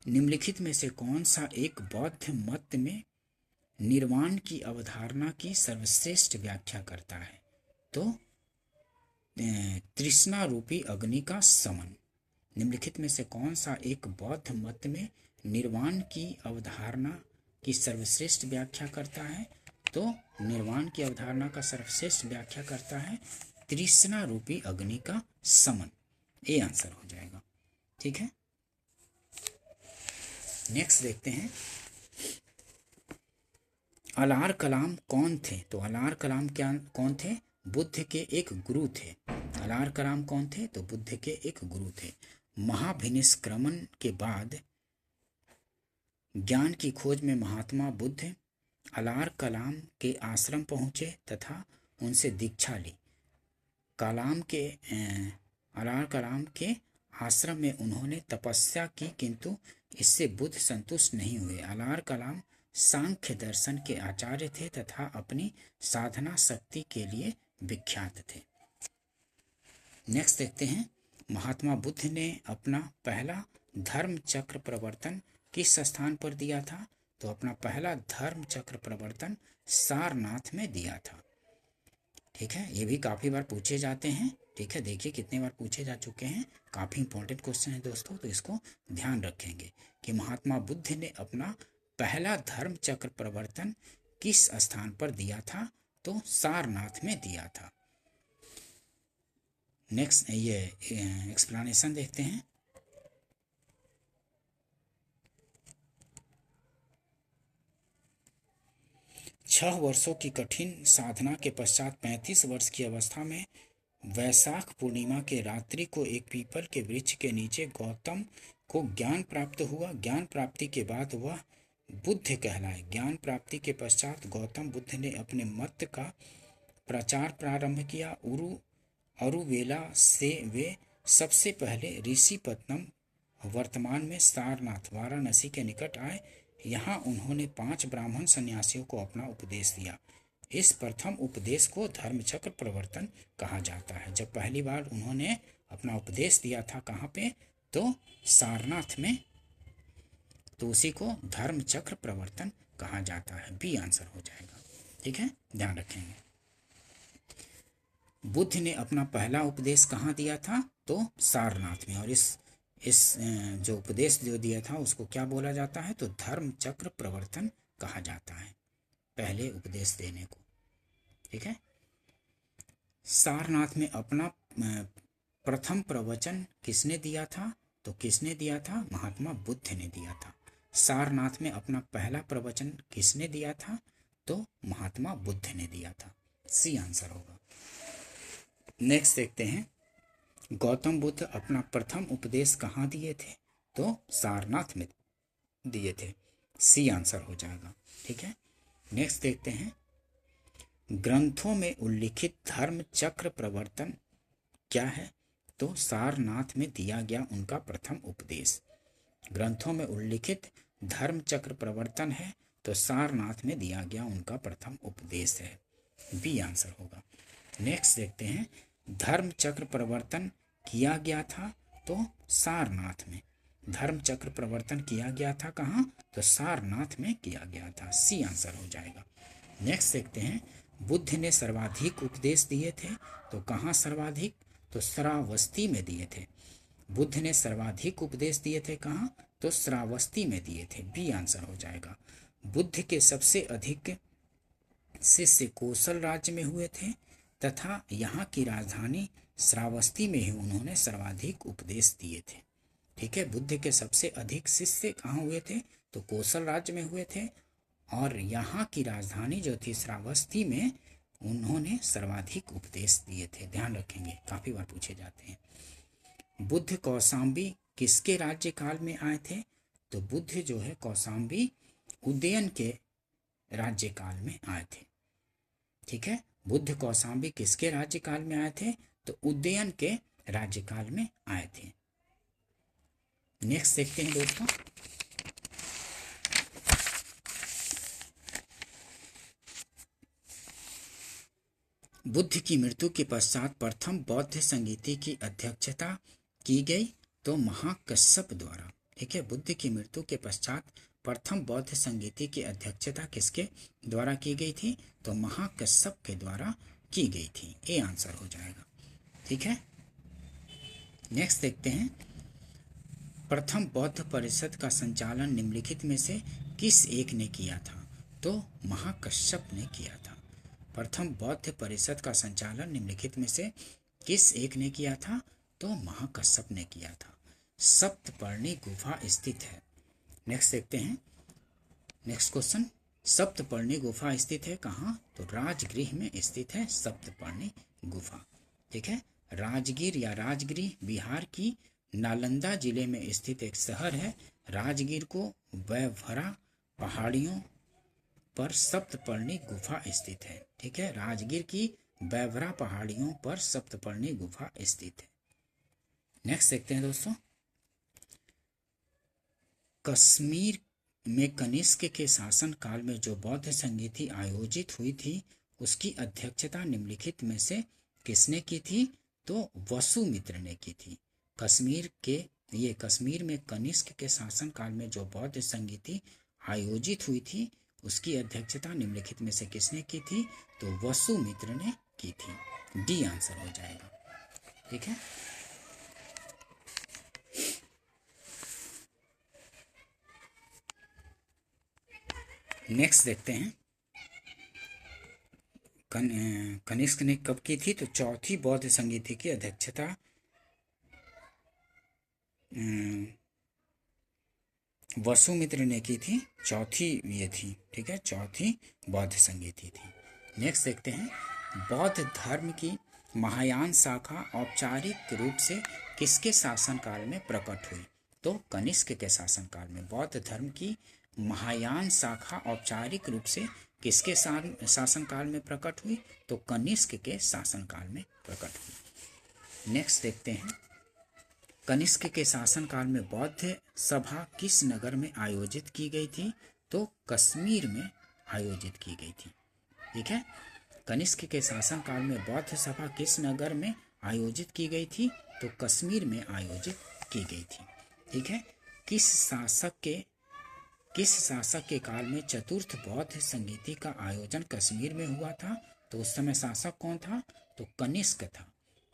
निम्नलिखित में से कौन सा एक बौद्ध मत में निर्वाण की अवधारणा की सर्वश्रेष्ठ व्याख्या करता है? तो तृष्णा रूपी अग्नि का समन। निम्नलिखित में से कौन सा एक बौद्ध मत में निर्वाण की अवधारणा की सर्वश्रेष्ठ व्याख्या करता है? तो निर्वाण की अवधारणा का सर्वश्रेष्ठ व्याख्या करता है तृष्णा रूपी अग्नि का समन। ये आंसर हो जाएगा। ठीक है, नेक्स्ट देखते हैं अलार कलाम कौन थे? तो अलार कलाम क्या कौन थे? बुद्ध के एक गुरु थे। अलार कलाम कौन थे? तो बुद्ध के एक गुरु थे। महाभिनिष्क्रमण के बाद ज्ञान की खोज में महात्मा बुद्ध अलार कलाम के आश्रम पहुंचे तथा उनसे दीक्षा ली। अलार कलाम के आश्रम में उन्होंने तपस्या की, किंतु इससे बुद्ध संतुष्ट नहीं हुए। अलार कलाम सांख्य दर्शन के आचार्य थे तथा अपनी साधना शक्ति के लिए विख्यात थे। नेक्स्ट देखते हैं महात्मा बुद्ध ने अपना पहला धर्म चक्र प्रवर्तन किस स्थान पर दिया था? तो अपना पहला धर्म चक्र प्रवर्तन सारनाथ में दिया था। ठीक है, ये भी काफ़ी बार पूछे जाते हैं। ठीक है, देखिए कितने बार पूछे जा चुके हैं, काफ़ी इंपॉर्टेंट क्वेश्चन है दोस्तों, तो इसको ध्यान रखेंगे कि महात्मा बुद्ध ने अपना पहला धर्म चक्र प्रवर्तन किस स्थान पर दिया था, तो सारनाथ में दिया था। नेक्स्ट ये एक्सप्लेनेशन देखते हैं। छह वर्षों की कठिन साधना के पश्चात 35 वर्ष की अवस्था में वैशाख पूर्णिमा के रात्रि को एक पीपल के वृक्ष के नीचे गौतम को ज्ञान प्राप्त हुआ। ज्ञान प्राप्ति के बाद वह बुद्ध कहलाए। ज्ञान प्राप्ति के पश्चात गौतम बुद्ध ने अपने मत का प्रचार प्रारंभ किया। अरुवेला से वे सबसे पहले ऋषिपत्नम, वर्तमान में सारनाथ, वाराणसी के निकट आए। यहाँ उन्होंने 5 ब्राह्मण सन्यासियों को अपना उपदेश दिया। इस प्रथम उपदेश को धर्मचक्र प्रवर्तन कहा जाता है। जब पहली बार उन्होंने अपना उपदेश दिया था कहाँ पे, तो सारनाथ में, तो उसी को धर्मचक्र प्रवर्तन कहा जाता है। बी आंसर हो जाएगा। ठीक है, ध्यान रखेंगे। बुद्ध ने अपना पहला उपदेश कहाँ दिया था, तो सारनाथ में। और इस जो उपदेश जो दिया था उसको क्या बोला जाता है, तो धर्म चक्र प्रवर्तन कहा जाता है, पहले उपदेश देने को। ठीक है, सारनाथ में अपना प्रथम प्रवचन किसने दिया था, तो किसने दिया था, महात्मा बुद्ध ने दिया था। सारनाथ में अपना पहला प्रवचन किसने दिया था, तो महात्मा बुद्ध ने दिया था। सी आंसर होगा। नेक्स्ट देखते हैं, गौतम बुद्ध अपना प्रथम उपदेश कहाँ दिए थे, तो सारनाथ में दिए थे। सी आंसर हो जाएगा। ठीक है, नेक्स्ट देखते हैं, ग्रंथों में उल्लिखित धर्म चक्र प्रवर्तन क्या है, तो सारनाथ में दिया गया उनका प्रथम उपदेश। ग्रंथों में उल्लिखित धर्म चक्र प्रवर्तन है, तो सारनाथ में दिया गया उनका प्रथम उपदेश है। बी आंसर होगा। नेक्स्ट देखते हैं, धर्म चक्र प्रवर्तन किया गया था, तो सारनाथ में। धर्म चक्र प्रवर्तन किया गया था कहाँ, तो सारनाथ में किया गया था। सी आंसर हो जाएगा। नेक्स्ट देखते हैं, बुद्ध ने सर्वाधिक उपदेश दिए थे, तो कहाँ सर्वाधिक, तो श्रावस्ती में दिए थे। बुद्ध ने सर्वाधिक उपदेश दिए थे कहाँ, तो श्रावस्ती में दिए थे। बी आंसर हो जाएगा। बुद्ध के सबसे अधिक शिष्य कौशल राज्य में हुए थे, तथा यहाँ की राजधानी श्रावस्ती में ही उन्होंने सर्वाधिक उपदेश दिए थे। ठीक है, बुद्ध के सबसे अधिक शिष्य कहाँ हुए थे, तो कौशल राज्य में हुए थे, और यहाँ की राजधानी जो थी श्रावस्ती में उन्होंने सर्वाधिक उपदेश दिए थे। ध्यान रखेंगे, काफी बार पूछे जाते हैं। बुद्ध कौशाम्बी किसके राज्य काल में आए थे, तो बुद्ध जो है कौशाम्बी उदयन के राज्य काल में आए थे। ठीक है, बुद्ध कौशाम्बी किसके राज्य काल में आए थे, तो उदयन के राज्य काल में आए थे। नेक्स्ट देखते हैं दोस्तों, बुद्ध की मृत्यु के पश्चात प्रथम बौद्ध संगीति की अध्यक्षता की गई, तो महाकश्यप द्वारा। ठीक है, बुद्ध की मृत्यु के पश्चात प्रथम बौद्ध संगीति की अध्यक्षता किसके द्वारा की गई थी, तो महाकश्यप के द्वारा की गई थी। ए आंसर हो जाएगा। ठीक है, नेक्स्ट देखते हैं, प्रथम बौद्ध परिषद का संचालन निम्नलिखित में से किस एक ने किया था, तो महाकश्यप ने किया था। प्रथम बौद्ध परिषद का संचालन निम्नलिखित में से किस एक ने किया था, तो महाकश्यप ने किया था। सप्तपर्णी गुफा स्थित है। नेक्स्ट देखते हैं, नेक्स्ट क्वेश्चन, सप्तपर्णी गुफा स्थित है कहाँ, तो राजगृह में स्थित है सप्तपर्णी गुफा। ठीक है, राजगीर या राजगृह बिहार की नालंदा जिले में स्थित एक शहर है। राजगीर को वैभरा पहाड़ियों पर सप्तपर्णी गुफा स्थित है। ठीक है, राजगीर की वैभरा पहाड़ियों पर सप्तपर्णी गुफा स्थित है। नेक्स्ट देखते हैं दोस्तों, कश्मीर में कनिष्क के शासन काल में जो बौद्ध संगीति आयोजित हुई थी उसकी अध्यक्षता निम्नलिखित में से किसने की थी, तो वसुमित्र ने की थी। कश्मीर में कनिष्क के शासन काल में जो बौद्ध संगीति आयोजित हुई थी उसकी अध्यक्षता निम्नलिखित में से किसने की थी, तो वसुमित्र ने की थी। डी आंसर हो जाएगा। ठीक है, नेक्स्ट देखते हैं। कनिष्क ने कब की थी? तो चौथी बौद्ध संगीति की अध्यक्षता वसुमित्र ने की थी। चौथी ये थी, ठीक है, चौथी बौद्ध संगीति थी। नेक्स्ट देखते हैं, बौद्ध धर्म की महायान शाखा औपचारिक रूप से किसके शासनकाल में प्रकट हुई? तो कनिष्क के शासनकाल में बौद्ध धर्म की महायान शाखा औपचारिक रूप से किसके शासनकाल में प्रकट हुई? तो कनिष्क के शासनकाल में प्रकट हुई। नेक्स्ट देखते हैं, कनिष्क के शासनकाल में बौद्ध सभा किस नगर में आयोजित की गई थी? तो कश्मीर में आयोजित की गई थी। ठीक है, कनिष्क के शासनकाल में बौद्ध सभा किस नगर में आयोजित की गई थी? तो कश्मीर में आयोजित की गई थी। ठीक है, किस शासक के काल में चतुर्थ बौद्ध संगीति का आयोजन कश्मीर में हुआ था? तो उस समय शासक कौन था? तो कनिष्क था।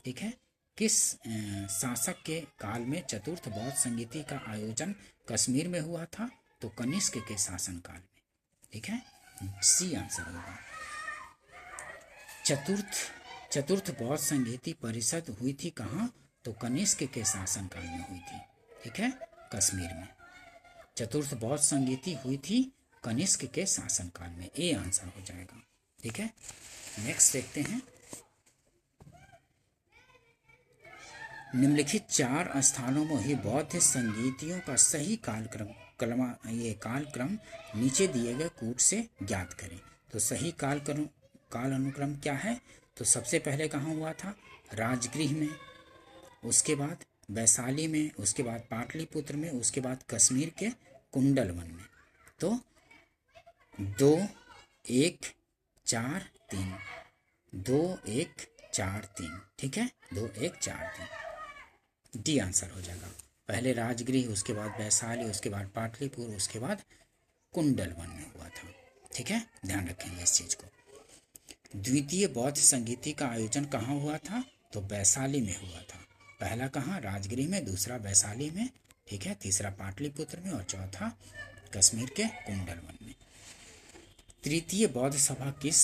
ठीक है, किस शासक के काल में चतुर्थ बौद्ध संगीति का आयोजन कश्मीर में हुआ था? तो कनिष्क के शासनकाल में। ठीक है, सी आंसर होगा। चतुर्थ बौद्ध संगीति परिषद हुई थी कहाँ? तो कनिष्क के शासनकाल में हुई थी। ठीक है, कश्मीर में चतुर्थ बौद्ध संगीति हुई थी कनिष्क के शासनकाल में। ए आंसर हो जाएगा। ठीक है, नेक्स्ट देखते हैं, निम्नलिखित 4 स्थानों में ही बौद्ध संगीतियों का सही कालक्रम नीचे दिए गए कूट से ज्ञात करें। तो सही काल अनुक्रम क्या है? तो सबसे पहले कहाँ हुआ था? राजगृह में, उसके बाद वैशाली में, उसके बाद पाटलिपुत्र में, उसके बाद कश्मीर के कुंडलवन में। तो 2 1 4 3, 2 1 4 3। ठीक है, 2 1 4 3, डी आंसर हो जाएगा। पहले राजगृह, उसके बाद वैशाली, उसके बाद पाटलिपुत्र, उसके बाद कुंडलवन में हुआ था। ठीक है, ध्यान रखेंगे इस चीज को। द्वितीय बौद्ध संगीति का आयोजन कहाँ हुआ था? तो वैशाली में हुआ था। पहला कहाँ? राजगृह में, दूसरा वैशाली में, ठीक है, तीसरा पाटलिपुत्र में और चौथा कश्मीर के कुंडलवन में। तृतीय बौद्ध सभा किस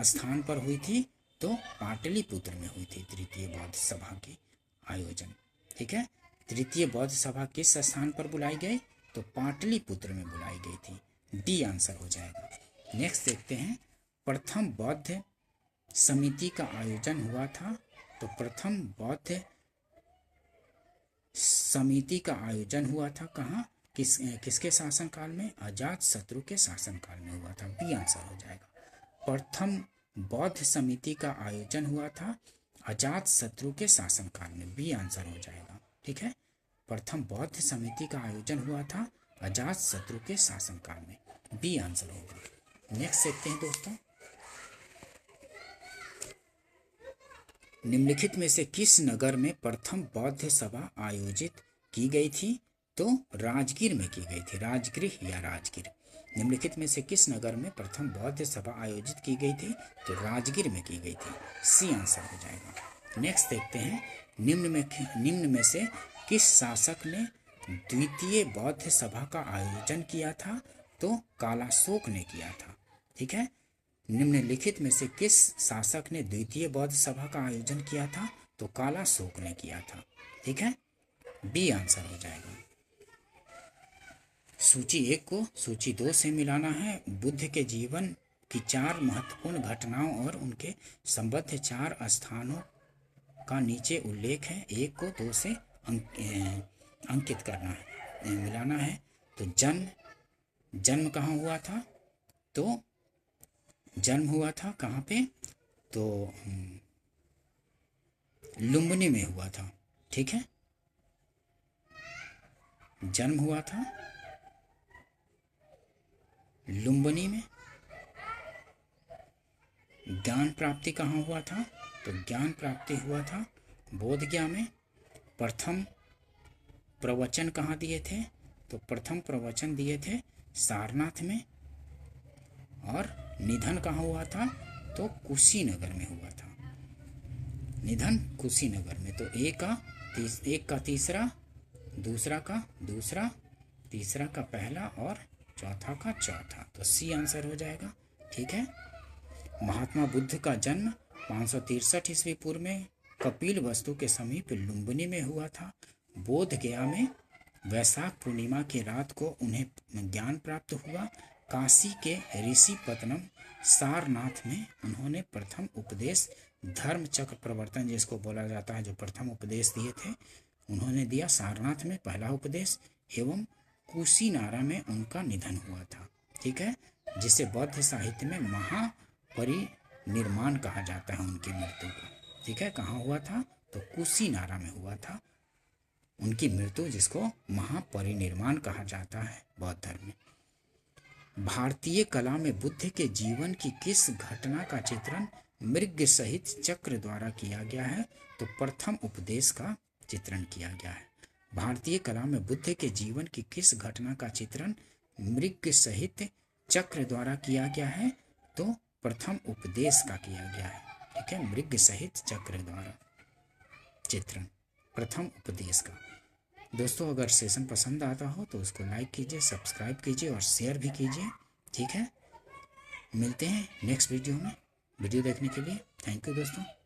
स्थान पर हुई थी? तो पाटलिपुत्र में हुई थी तृतीय बौद्ध सभा की आयोजन। ठीक है, तृतीय बौद्ध सभा किस स्थान पर बुलाई गई? तो पाटलिपुत्र में बुलाई गई थी। डी आंसर हो जाएगा। नेक्स्ट देखते हैं, प्रथम बौद्ध समिति का आयोजन हुआ था। तो प्रथम बौद्ध समिति का आयोजन हुआ था कहाँ? किसके शासनकाल में? अजातशत्रु के शासनकाल में हुआ था। बी आंसर हो जाएगा। प्रथम बौद्ध समिति का आयोजन हुआ था अजातशत्रु के शासनकाल में। बी आंसर हो जाएगा। ठीक है, प्रथम बौद्ध समिति का आयोजन हुआ था अजातशत्रु के शासनकाल में। बी आंसर होगा। नेक्स्ट देखते हैं दोस्तों, निम्नलिखित में से किस नगर में प्रथम बौद्ध सभा आयोजित की गई थी? तो राजगीर में की गई थी। राजगृह या राजगीर, निम्नलिखित में से किस नगर में प्रथम बौद्ध सभा आयोजित की गई थी? तो राजगीर में की गई थी। सी आंसर हो जाएगा। नेक्स्ट देखते हैं, निम्न में से किस शासक ने द्वितीय बौद्ध सभा का आयोजन किया था? तो कालाशोक ने किया था। ठीक है, निम्नलिखित में से किस शासक ने द्वितीय बौद्ध सभा का आयोजन किया था? तो कालाशोक ने किया था। ठीक है, बी आंसर हो जाएगा। सूची 1 को सूची 2 से मिलाना है। बुद्ध के जीवन की 4 महत्वपूर्ण घटनाओं और उनके संबद्ध 4 स्थानों का नीचे उल्लेख है। 1 को 2 से अंकित करना है, मिलाना है। तो जन्म कहाँ हुआ था? तो जन्म हुआ था कहाँ पे? तो लुम्बिनी में हुआ था। ठीक है, जन्म हुआ था लुम्बिनी में। ज्ञान प्राप्ति कहाँ हुआ था? तो ज्ञान प्राप्ति हुआ था बोधगया में। प्रथम प्रवचन कहाँ दिए थे? तो प्रथम प्रवचन दिए थे सारनाथ में। और निधन कहाँ हुआ था? तो कुशीनगर में हुआ था। निधन कुशीनगर में। तो एक का तीसरा, दूसरा का दूसरा, तीसरा का पहला और चौथा का चौथा। तो सी आंसर हो जाएगा। ठीक है। महात्मा बुद्ध का जन्म 563 ईस्वी पूर्व में कपिल वस्तु के समीप लुम्बिनी में हुआ था। बोध गया में वैशाख पूर्णिमा की रात को उन्हें ज्ञान प्राप्त हुआ। काशी के ऋषि पत्तनम सारनाथ में उन्होंने प्रथम उपदेश धर्म चक्र प्रवर्तन जिसको बोला जाता है, जो प्रथम उपदेश दिए थे उन्होंने दिया, सारनाथ में पहला उपदेश। एवं कुशीनारा में उनका निधन हुआ था। ठीक है, जिसे बौद्ध साहित्य में महापरिनिर्वाण कहा जाता है उनकी मृत्यु को। ठीक है, कहाँ हुआ था? तो कुशीनारा में हुआ था उनकी मृत्यु, जिसको महापरिनिर्वाण कहा जाता है बौद्ध धर्म में। भारतीय कला में बुद्ध के जीवन की किस घटना का चित्रण मृग सहित चक्र द्वारा किया गया है? तो प्रथम उपदेश का चित्रण किया गया है। भारतीय कला में बुद्ध के जीवन की किस घटना का चित्रण मृग सहित चक्र द्वारा किया गया है? तो प्रथम उपदेश का किया गया है। ठीक है, मृग सहित चक्र द्वारा चित्रण प्रथम उपदेश का। दोस्तों, अगर सेशन पसंद आता हो तो उसको लाइक कीजिए, सब्सक्राइब कीजिए और शेयर भी कीजिए। ठीक है, मिलते हैं नेक्स्ट वीडियो में। वीडियो देखने के लिए थैंक यू दोस्तों।